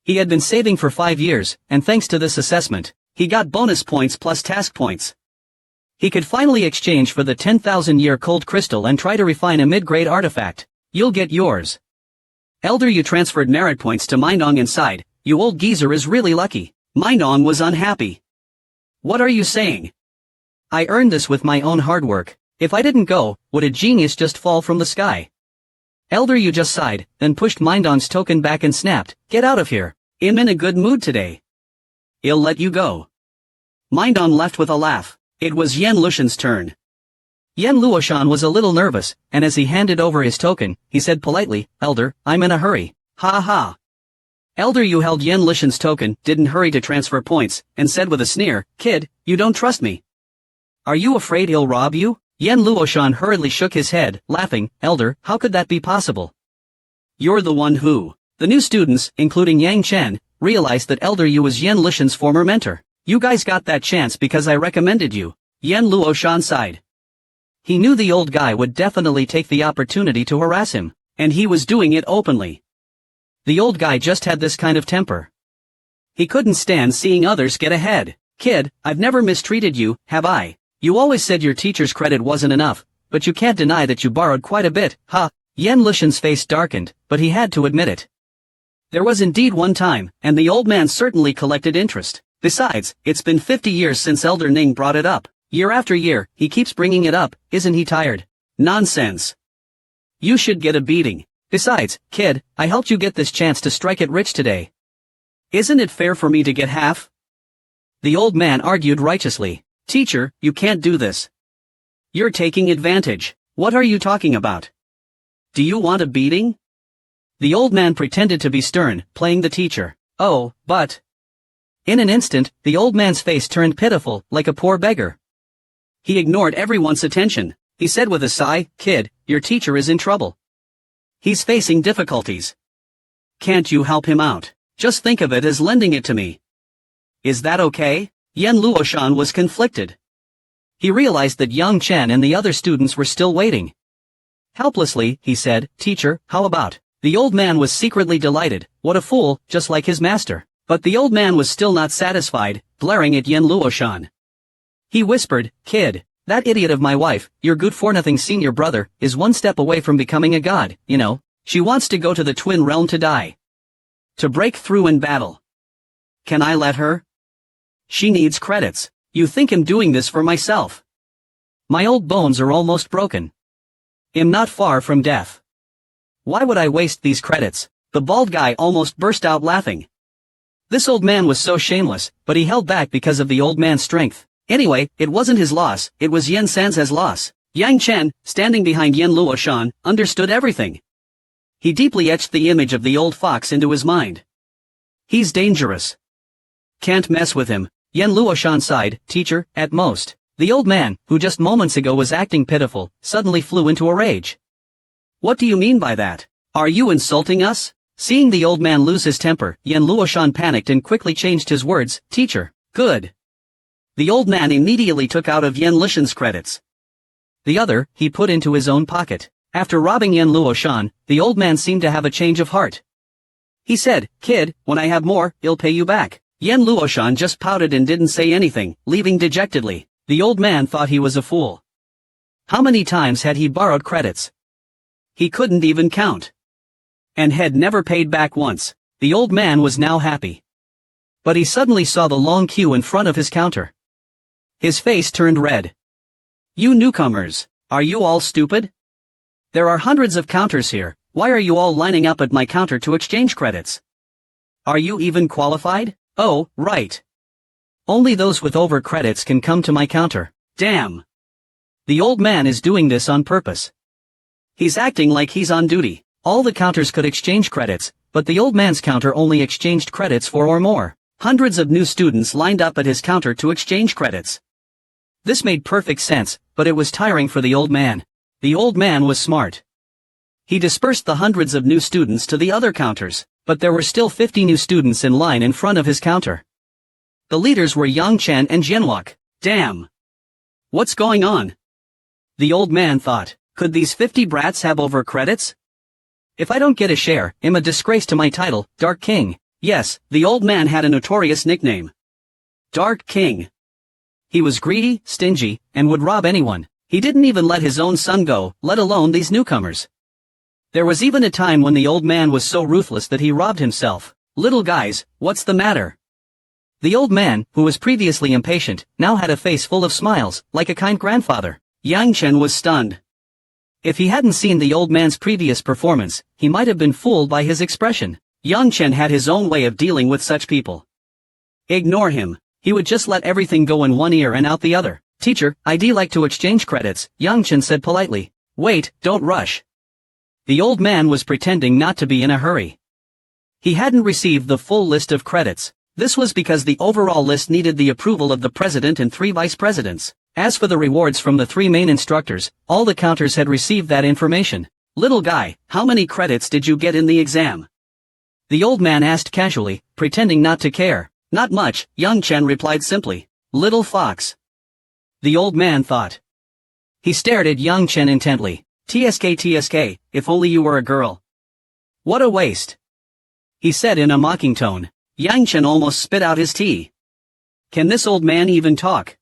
He had been saving for 5 years, and thanks to this assessment, he got bonus points plus task points. He could finally exchange for the 10,000-year cold crystal and try to refine a mid-grade artifact. "You'll get yours." Elder Yu transferred merit points to Mindong inside. "You old geezer is really lucky." Mindong was unhappy. "What are you saying? I earned this with my own hard work. If I didn't go, would a genius just fall from the sky?" Elder Yu just sighed, then pushed Mindong's token back and snapped, "Get out of here. I'm in a good mood today. I'll let you go." Mindong left with a laugh. It was Yen Luoshan's turn. Yen Luoshan was a little nervous, and as he handed over his token, he said politely, "Elder, I'm in a hurry." "Ha ha." Elder Yu held Yen Luoshan's token, didn't hurry to transfer points, and said with a sneer, "Kid, you don't trust me. Are you afraid he'll rob you?" Yen Luoshan hurriedly shook his head, laughing, "Elder, how could that be possible? You're the one who." The new students, including Yang Chen, realized that Elder Yu was Yen Luoshan's former mentor. "You guys got that chance because I recommended you." Yen Luoshan sighed. He knew the old guy would definitely take the opportunity to harass him, and he was doing it openly. The old guy just had this kind of temper. He couldn't stand seeing others get ahead. "Kid, I've never mistreated you, have I? You always said your teacher's credit wasn't enough, but you can't deny that you borrowed quite a bit, huh?" Yen Luoshan's face darkened, but he had to admit it. There was indeed one time, and the old man certainly collected interest. Besides, it's been 50 years since Elder Ning brought it up. Year after year, he keeps bringing it up, isn't he tired? Nonsense. You should get a beating. Besides, kid, I helped you get this chance to strike it rich today. Isn't it fair for me to get half? The old man argued righteously. Teacher, you can't do this. You're taking advantage. What are you talking about? Do you want a beating? The old man pretended to be stern, playing the teacher. Oh, but... In an instant, the old man's face turned pitiful, like a poor beggar. He ignored everyone's attention. He said with a sigh, Kid, your teacher is in trouble. He's facing difficulties. Can't you help him out? Just think of it as lending it to me. Is that okay? Yan Luoshan was conflicted. He realized that Yang Chen and the other students were still waiting. Helplessly, he said, Teacher, how about? The old man was secretly delighted. What a fool, just like his master. But the old man was still not satisfied, glaring at Yan Luoshan. He whispered, Kid, that idiot of my wife, your good-for-nothing senior brother, is one step away from becoming a god, you know. She wants to go to the twin realm to die. To break through in battle. Can I let her? She needs credits. You think I'm doing this for myself? My old bones are almost broken. I'm not far from death. Why would I waste these credits? The bald guy almost burst out laughing. This old man was so shameless, but he held back because of the old man's strength. Anyway, it wasn't his loss, it was Yen San's loss. Yang Chen, standing behind Yan Luoshan, understood everything. He deeply etched the image of the old fox into his mind. He's dangerous. Can't mess with him. Yan Luoshan sighed, Teacher, at most. The old man, who just moments ago was acting pitiful, suddenly flew into a rage. What do you mean by that? Are you insulting us? Seeing the old man lose his temper, Yan Luoshan panicked and quickly changed his words, Teacher, good. The old man immediately took out of Yan Lishan's credits. The other, he put into his own pocket. After robbing Yan Luoshan, the old man seemed to have a change of heart. He said, Kid, when I have more, I'll pay you back. Yan Luoshan just pouted and didn't say anything, leaving dejectedly. The old man thought he was a fool. How many times had he borrowed credits? He couldn't even count. And had never paid back once. The old man was now happy. But he suddenly saw the long queue in front of his counter. His face turned red. You newcomers, are you all stupid? There are hundreds of counters here, why are you all lining up at my counter to exchange credits? Are you even qualified? Oh, right. Only those with over credits can come to my counter. Damn. The old man is doing this on purpose. He's acting like he's on duty. All the counters could exchange credits, but the old man's counter only exchanged credits 4 or more. Hundreds of new students lined up at his counter to exchange credits. This made perfect sense, but it was tiring for the old man. The old man was smart. He dispersed the hundreds of new students to the other counters, but there were still 50 new students in line in front of his counter. The leaders were Yang Chen and Jianwak. Damn. What's going on? The old man thought, could these 50 brats have over credits? If I don't get a share, I'm a disgrace to my title, Dark King. Yes, the old man had a notorious nickname. Dark King. He was greedy, stingy, and would rob anyone. He didn't even let his own son go, let alone these newcomers. There was even a time when the old man was so ruthless that he robbed himself. Little guys, what's the matter? The old man, who was previously impatient, now had a face full of smiles, like a kind grandfather. Yang Chen was stunned. If he hadn't seen the old man's previous performance, he might have been fooled by his expression. Yang Chen had his own way of dealing with such people. Ignore him. He would just let everything go in one ear and out the other. Teacher, I'd like to exchange credits, Yang Chen said politely. Wait, don't rush. The old man was pretending not to be in a hurry. He hadn't received the full list of credits. This was because the overall list needed the approval of the president and 3 vice presidents. As for the rewards from the 3 main instructors, all the counters had received that information. Little guy, how many credits did you get in the exam? The old man asked casually, pretending not to care. Not much, Yang Chen replied simply. Little fox. The old man thought. He stared at Yang Chen intently. TSK, if only you were a girl. What a waste. He said in a mocking tone. Yang Chen almost spit out his tea. Can this old man even talk?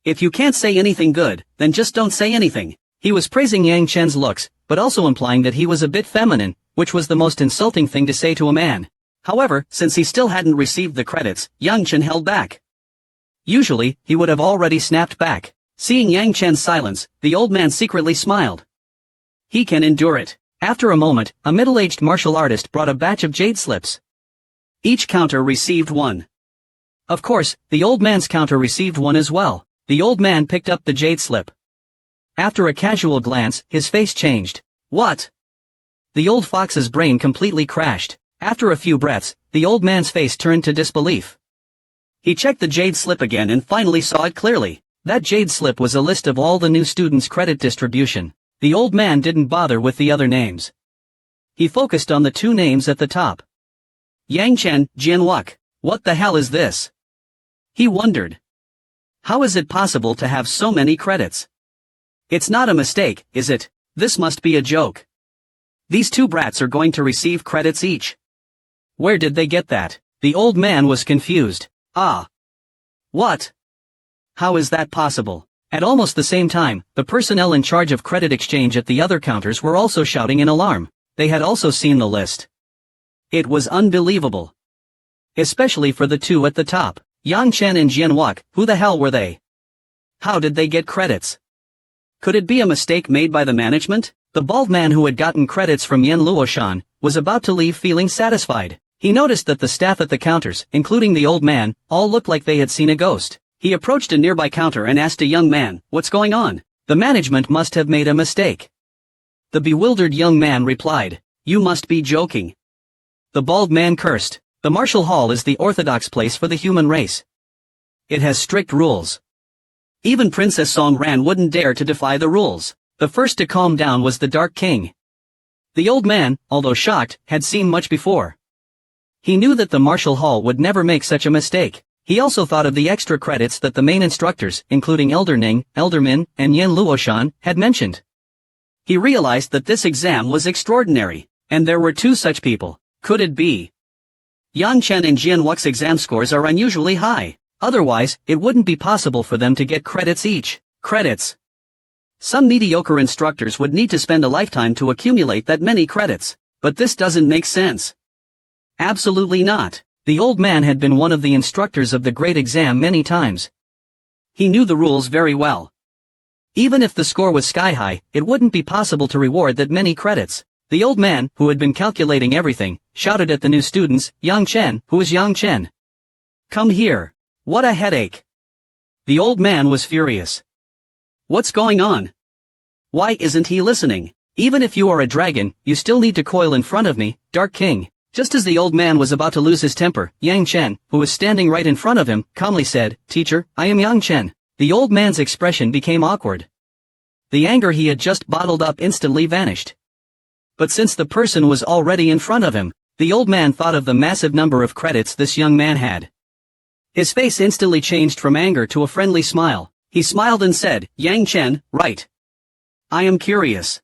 If you can't say anything good, then just don't say anything. He was praising Yang Chen's looks, but also implying that he was a bit feminine, which was the most insulting thing to say to a man. However, since he still hadn't received the credits, Yang Chen held back. Usually, he would have already snapped back. Seeing Yang Chen's silence, the old man secretly smiled. He can endure it. After a moment, a middle-aged martial artist brought a batch of jade slips. Each counter received one. Of course, the old man's counter received one as well. The old man picked up the jade slip. After a casual glance, his face changed. What? The old fox's brain completely crashed. After a few breaths, the old man's face turned to disbelief. He checked the jade slip again and finally saw it clearly. That jade slip was a list of all the new students' credit distribution. The old man didn't bother with the other names. He focused on the two names at the top. Yang Chen, Jianwuk. What the hell is this? He wondered. How is it possible to have so many credits? It's not a mistake, is it? This must be a joke. These two brats are going to receive credits each. Where did they get that? The old man was confused. Ah. What? How is that possible? At almost the same time, the personnel in charge of credit exchange at the other counters were also shouting in alarm. They had also seen the list. It was unbelievable. Especially for the two at the top. Yang Chen and Jianwuk, who the hell were they? How did they get credits? Could it be a mistake made by the management? The bald man who had gotten credits from Yan Luoshan was about to leave feeling satisfied. He noticed that the staff at the counters, including the old man, all looked like they had seen a ghost. He approached a nearby counter and asked a young man, "What's going on?" The management must have made a mistake. The bewildered young man replied, "You must be joking." The bald man cursed. The martial hall is the orthodox place for the human race. It has strict rules. Even Princess Song Ran wouldn't dare to defy the rules. The first to calm down was the Dark King. The old man, although shocked, had seen much before. He knew that the martial hall would never make such a mistake. He also thought of the extra credits that the main instructors, including Elder Ning, Elder Min, and Yan Luoshan, had mentioned. He realized that this exam was extraordinary, and there were two such people. Could it be? Yang Chen and Jianwuk's exam scores are unusually high. Otherwise, it wouldn't be possible for them to get credits each. Credits. Some mediocre instructors would need to spend a lifetime to accumulate that many credits. But this doesn't make sense. Absolutely not. The old man had been one of the instructors of the great exam many times. He knew the rules very well. Even if the score was sky high, it wouldn't be possible to reward that many credits. The old man, who had been calculating everything, shouted at the new students, "Yang Chen, who is Yang Chen? Come here." What a headache. The old man was furious. What's going on? Why isn't he listening? Even if you are a dragon, you still need to coil in front of me, Dark King. Just as the old man was about to lose his temper, Yang Chen, who was standing right in front of him, calmly said, "Teacher, I am Yang Chen." The old man's expression became awkward. The anger he had just bottled up instantly vanished. But since the person was already in front of him, the old man thought of the massive number of credits this young man had. His face instantly changed from anger to a friendly smile. He smiled and said, "Yang Chen, right. I am curious.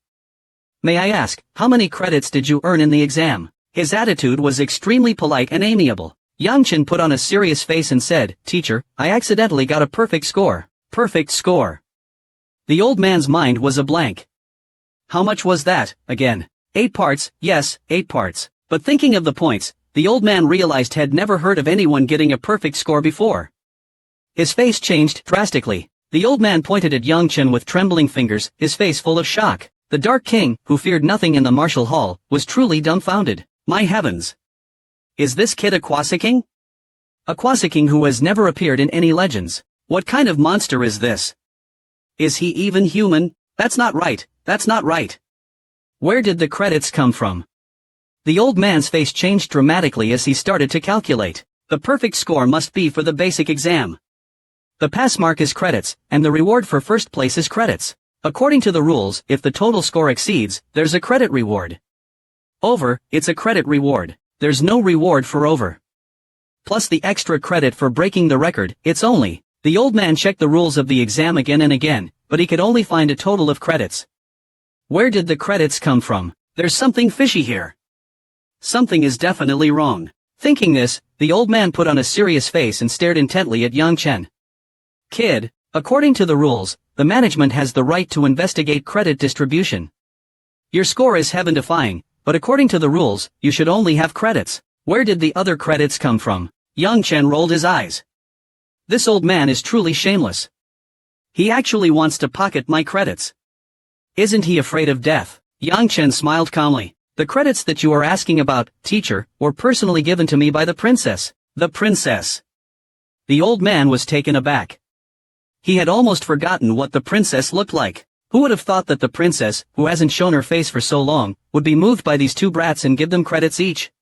May I ask, how many credits did you earn in the exam?" His attitude was extremely polite and amiable. Yang Chen put on a serious face and said, "Teacher, I accidentally got a perfect score." Perfect score. The old man's mind was a blank. How much was that, again? 8 parts, yes, 8 parts. But thinking of the points, the old man realized had never heard of anyone getting a perfect score before. His face changed drastically. The old man pointed at Yang Chen with trembling fingers, his face full of shock. The Dark King, who feared nothing in the martial hall, was truly dumbfounded. My heavens! Is this kid a Quasiking? A Quasiking who has never appeared in any legends. What kind of monster is this? Is he even human? That's not right, that's not right. Where did the credits come from? The old man's face changed dramatically as he started to calculate. The perfect score must be for the basic exam. The pass mark is credits, and the reward for first place is credits. According to the rules, if the total score exceeds, there's a credit reward. Over, it's a credit reward. There's no reward for over. Plus the extra credit for breaking the record, it's only. The old man checked the rules of the exam again and again, but he could only find a total of credits. Where did the credits come from? There's something fishy here. Something is definitely wrong. Thinking this, the old man put on a serious face and stared intently at Yang Chen. Kid, according to the rules, the management has the right to investigate credit distribution. Your score is heaven-defying, but according to the rules, you should only have credits. Where did the other credits come from? Yang Chen rolled his eyes. This old man is truly shameless. He actually wants to pocket my credits. Isn't he afraid of death? Yang Chen smiled calmly. The credits that you are asking about, teacher, were personally given to me by the princess. The princess. The old man was taken aback. He had almost forgotten what the princess looked like. Who would have thought that the princess, who hasn't shown her face for so long, would be moved by these two brats and give them credits each?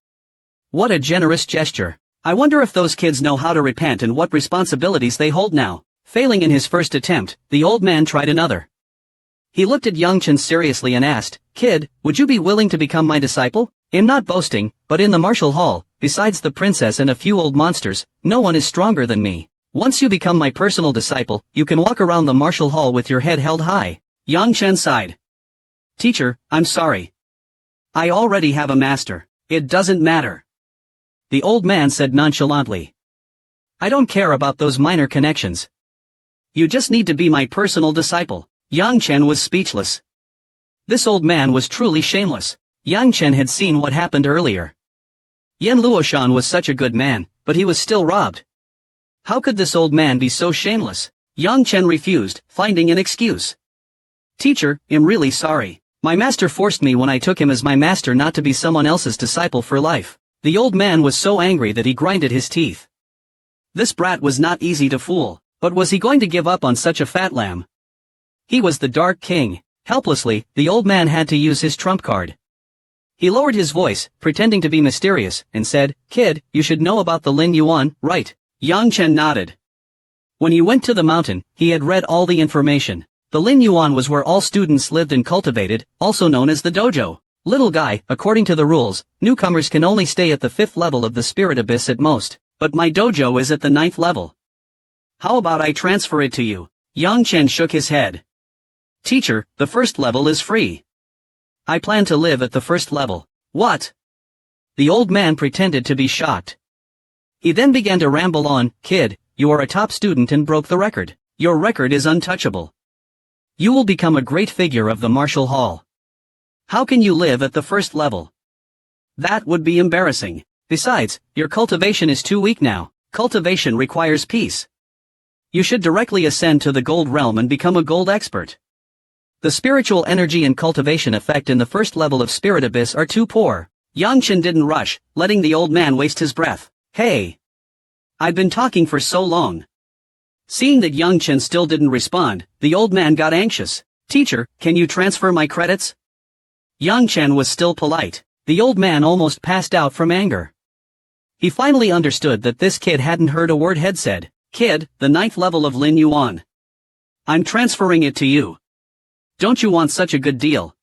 What a generous gesture. I wonder if those kids know how to repent and what responsibilities they hold now. Failing in his first attempt, the old man tried another. He looked at Yang Chen seriously and asked, "Kid, would you be willing to become my disciple? I'm not boasting, but in the martial hall, besides the princess and a few old monsters, no one is stronger than me. Once you become my personal disciple, you can walk around the martial hall with your head held high." Yang Chen sighed. "Teacher, I'm sorry. I already have a master. It doesn't matter." The old man said nonchalantly. "I don't care about those minor connections. You just need to be my personal disciple." Yang Chen was speechless. This old man was truly shameless. Yang Chen had seen what happened earlier. Yan Luoshan was such a good man, but he was still robbed. How could this old man be so shameless? Yang Chen refused, finding an excuse. "Teacher, I'm really sorry. My master forced me when I took him as my master not to be someone else's disciple for life." The old man was so angry that he grinded his teeth. This brat was not easy to fool, but was he going to give up on such a fat lamb? He was the Dark King. Helplessly, the old man had to use his trump card. He lowered his voice, pretending to be mysterious, and said, "Kid, you should know about the Lin Yuan, right?" Yang Chen nodded. When he went to the mountain, he had read all the information. The Lin Yuan was where all students lived and cultivated, also known as the dojo. Little guy, according to the rules, newcomers can only stay at the 5th level of the spirit abyss at most, but my dojo is at the 9th level. How about I transfer it to you? Yang Chen shook his head. "Teacher, the 1st level is free. I plan to live at the 1st level." "What?" The old man pretended to be shocked. He then began to ramble on, "Kid, you are a top student and broke the record. Your record is untouchable. You will become a great figure of the martial hall. How can you live at the 1st level? That would be embarrassing. Besides, your cultivation is too weak now. Cultivation requires peace. You should directly ascend to the gold realm and become a gold expert. The spiritual energy and cultivation effect in the 1st level of spirit abyss are too poor." Yang Chen didn't rush, letting the old man waste his breath. "Hey! I've been talking for so long." Seeing that Yang Chen still didn't respond, the old man got anxious. "Teacher, can you transfer my credits?" Yang Chen was still polite. The old man almost passed out from anger. He finally understood that this kid hadn't heard a word had said. "Kid, the 9th level of Lin Yuan. I'm transferring it to you. Don't you want such a good deal?"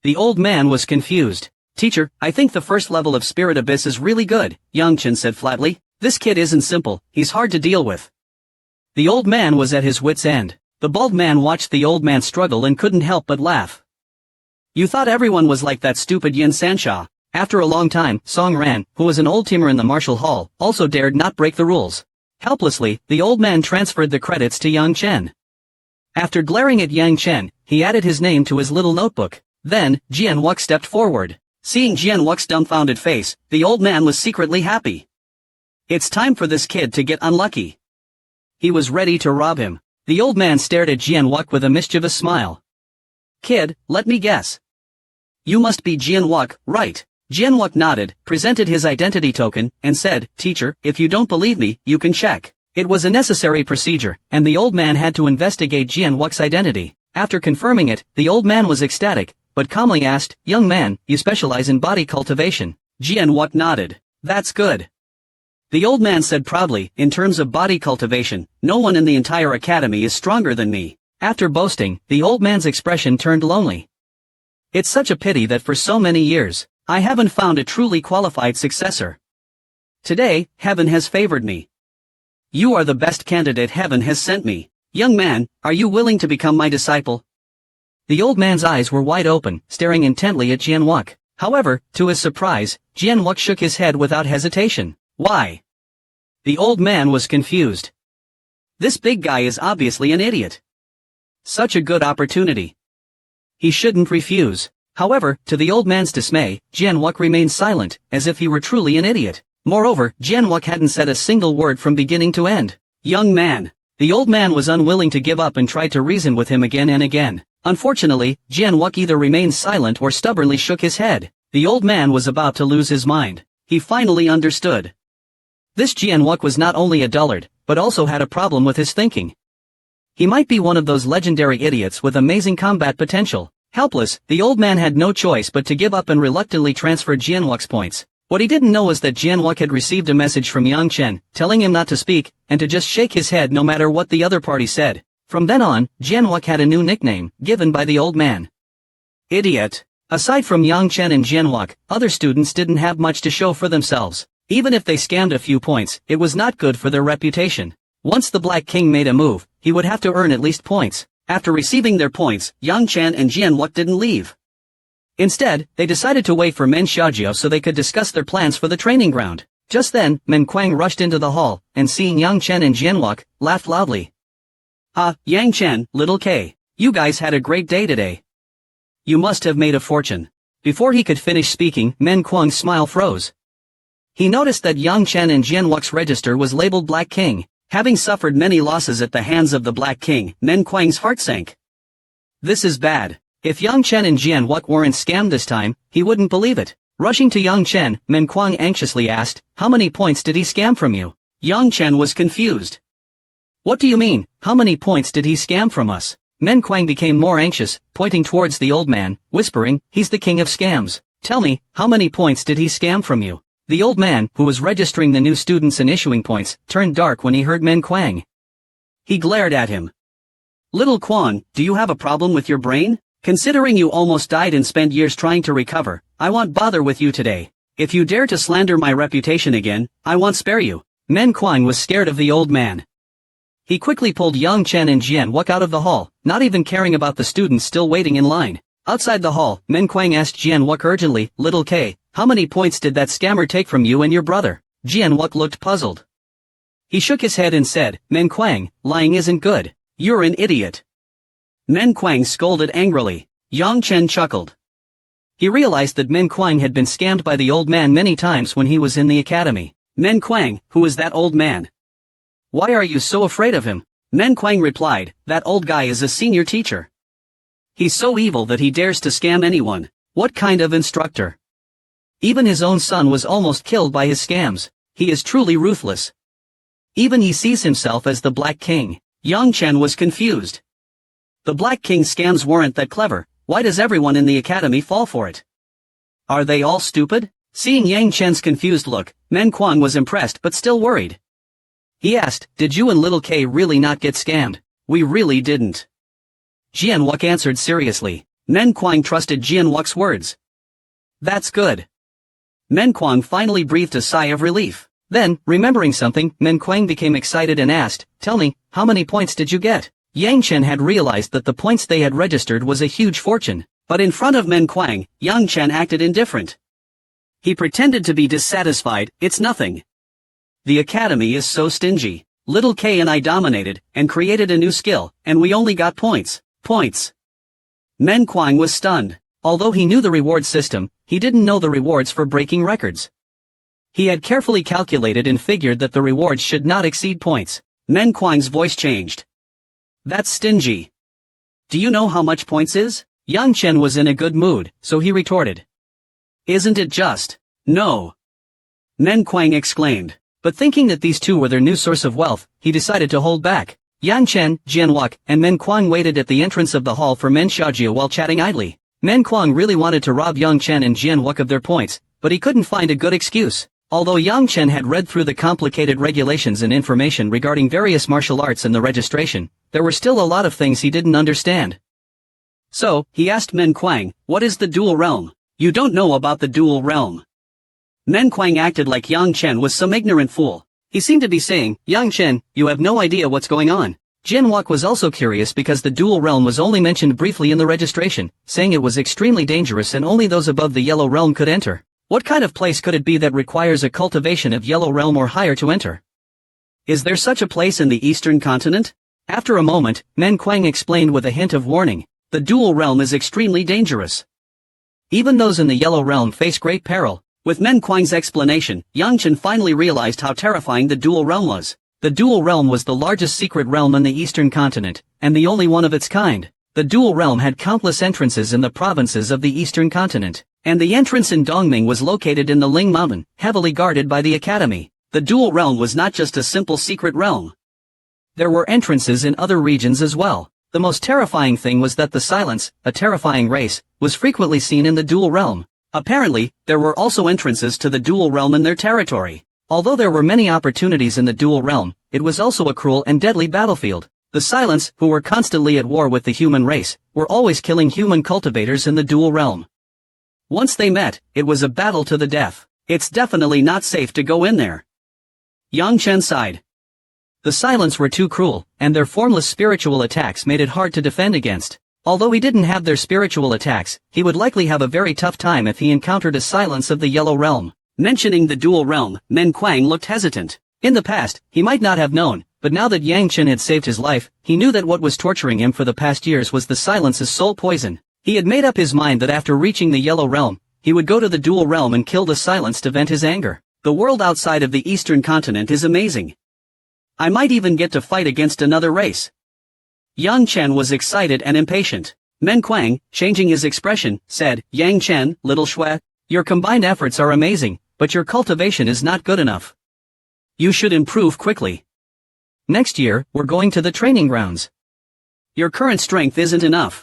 The old man was confused. "Teacher, I think the 1st level of Spirit Abyss is really good," Yang Chen said flatly. "This kid isn't simple, he's hard to deal with." The old man was at his wit's end. The bald man watched the old man struggle and couldn't help but laugh. "You thought everyone was like that stupid Yin Sansha." After a long time, Song Ran, who was an old-timer in the martial hall, also dared not break the rules. Helplessly, the old man transferred the credits to Yang Chen. After glaring at Yang Chen, he added his name to his little notebook. Then, Jian Wuk stepped forward. Seeing Jian Wuk's dumbfounded face, the old man was secretly happy. It's time for this kid to get unlucky. He was ready to rob him. The old man stared at Jian Wuk with a mischievous smile. "Kid, let me guess. You must be Jian Wuk, right?" Jian Wuk nodded, presented his identity token, and said, "Teacher, if you don't believe me, you can check." It was a necessary procedure, and the old man had to investigate Jian Wuk's identity. After confirming it, the old man was ecstatic, but calmly asked, "Young man, you specialize in body cultivation." Jian Wuk nodded. "That's good." The old man said proudly, "In terms of body cultivation, no one in the entire academy is stronger than me." After boasting, the old man's expression turned lonely. "It's such a pity that for so many years, I haven't found a truly qualified successor. Today, heaven has favored me. You are the best candidate heaven has sent me. Young man, are you willing to become my disciple?" The old man's eyes were wide open, staring intently at Jian Wuk. However, to his surprise, Jian Wuk shook his head without hesitation. "Why?" The old man was confused. This big guy is obviously an idiot. Such a good opportunity. He shouldn't refuse. However, to the old man's dismay, Jianwok remained silent, as if he were truly an idiot. Moreover, Jianwok hadn't said a single word from beginning to end. Young man. The old man was unwilling to give up and tried to reason with him again and again. Unfortunately, Jianwok either remained silent or stubbornly shook his head. The old man was about to lose his mind. He finally understood. This Jianwok was not only a dullard, but also had a problem with his thinking. He might be one of those legendary idiots with amazing combat potential. Helpless, the old man had no choice but to give up and reluctantly transferred Jianwok's points. What he didn't know was that Jianwok had received a message from Yang Chen, telling him not to speak, and to just shake his head no matter what the other party said. From then on, Jianwok had a new nickname, given by the old man. Idiot. Aside from Yang Chen and Jianwok, other students didn't have much to show for themselves. Even if they scammed a few points, it was not good for their reputation. Once the Black King made a move, he would have to earn at least points. After receiving their points, Yang Chen and Jianwok didn't leave. Instead, they decided to wait for Men Xiaojiao so they could discuss their plans for the training ground. Just then, Men Kuang rushed into the hall, and seeing Yang Chen and Jianwok, laughed loudly. Ah, Yang Chen, little K. You guys had a great day today. You must have made a fortune. Before he could finish speaking, Men Kuang's smile froze. He noticed that Yang Chen and Jianwok's register was labeled Black King. Having suffered many losses at the hands of the Black King, Men Kuang's heart sank. This is bad. If Yang Chen and Jianwok weren't scammed this time, he wouldn't believe it. Rushing to Yang Chen, Men Kuang anxiously asked, "How many points did he scam from you?" Yang Chen was confused. "What do you mean, how many points did he scam from us?" Men Kuang became more anxious, pointing towards the old man, whispering, "He's the king of scams. Tell me, how many points did he scam from you?" The old man, who was registering the new students and issuing points, turned dark when he heard Men Kuang. He glared at him. "Little Kuang, do you have a problem with your brain? Considering you almost died and spent years trying to recover, I won't bother with you today. If you dare to slander my reputation again, I won't spare you." Men Kuang was scared of the old man. He quickly pulled Yang Chen and Jianwok out of the hall, not even caring about the students still waiting in line. Outside the hall, Men Kuang asked Jianwok urgently, "Little K, how many points did that scammer take from you and your brother?" Jianwok looked puzzled. He shook his head and said, "Men Kuang, lying isn't good. You're an idiot." Men Kuang scolded angrily. Yang Chen chuckled. He realized that Men Kuang had been scammed by the old man many times when he was in the academy. "Men Kuang, who is that old man? Why are you so afraid of him?" Men Kuang replied, "That old guy is a senior teacher. He's so evil that he dares to scam anyone. What kind of instructor? Even his own son was almost killed by his scams. He is truly ruthless. Even he sees himself as the Black King." Yang Chen was confused. The Black King's scams weren't that clever. Why does everyone in the academy fall for it? Are they all stupid? Seeing Yang Chen's confused look, Men Kuang was impressed but still worried. He asked, "Did you and little K really not get scammed?" "We really didn't." Jianwok answered seriously. Men Kuang trusted Jianwok's words. "That's good." Men Kuang finally breathed a sigh of relief. Then, remembering something, Men Kuang became excited and asked, "Tell me, how many points did you get?" Yang Chen had realized that the points they had registered was a huge fortune, but in front of Men Kuang, Yang Chen acted indifferent. He pretended to be dissatisfied. "It's nothing. The academy is so stingy. Little K and I dominated, and created a new skill, and we only got points." Points. Men Kuang was stunned. Although he knew the reward system, he didn't know the rewards for breaking records. He had carefully calculated and figured that the rewards should not exceed points. Men Kuang's voice changed. "That's stingy. Do you know how much points is?" Yang Chen was in a good mood, so he retorted. "Isn't it just?" "No." Men Kuang exclaimed. But thinking that these two were their new source of wealth, he decided to hold back. Yang Chen, Jianwok, and Men Kuang waited at the entrance of the hall for Men Xiaojiao while chatting idly. Men Kuang really wanted to rob Yang Chen and Jianwok of their points, but he couldn't find a good excuse. Although Yang Chen had read through the complicated regulations and information regarding various martial arts and the registration, there were still a lot of things he didn't understand. So, he asked Men Kuang, "What is the dual realm?" "You don't know about the dual realm." Men Kuang acted like Yang Chen was some ignorant fool. He seemed to be saying, "Yang Chen, you have no idea what's going on." Jianwok was also curious because the dual realm was only mentioned briefly in the registration, saying it was extremely dangerous and only those above the yellow realm could enter. What kind of place could it be that requires a cultivation of yellow realm or higher to enter? Is there such a place in the eastern continent? After a moment, Men Kuang explained with a hint of warning, "The dual realm is extremely dangerous. Even those in the Yellow Realm face great peril. With Men Kuang's explanation, Yang Chen finally realized how terrifying the Dual Realm was. The Dual Realm was the largest secret realm on the eastern continent, and the only one of its kind. The Dual Realm had countless entrances in the provinces of the eastern continent, and the entrance in Dongming was located in the Ling Mountain, heavily guarded by the Academy. The Dual Realm was not just a simple secret realm. There were entrances in other regions as well. The most terrifying thing was that the Silence, a terrifying race, was frequently seen in the Dual Realm. Apparently, there were also entrances to the Dual Realm in their territory. Although there were many opportunities in the Dual Realm, it was also a cruel and deadly battlefield. The Silence, who were constantly at war with the human race, were always killing human cultivators in the Dual Realm. Once they met, it was a battle to the death. It's definitely not safe to go in there. Yang Chen sighed. The Silence were too cruel, and their formless spiritual attacks made it hard to defend against. Although he didn't have their spiritual attacks, he would likely have a very tough time if he encountered a Silence of the Yellow Realm. Mentioning the Dual Realm, Men Kuang looked hesitant. In the past, he might not have known, but now that Yang Chen had saved his life, he knew that what was torturing him for the past years was the Silence's soul poison. He had made up his mind that after reaching the Yellow Realm, he would go to the Dual Realm and kill the Silence to vent his anger. The world outside of the eastern continent is amazing. I might even get to fight against another race. Yang Chen was excited and impatient. Men Kuang, changing his expression, said, Yang Chen, little Shui, your combined efforts are amazing, but your cultivation is not good enough. You should improve quickly. Next year, we're going to the training grounds. Your current strength isn't enough.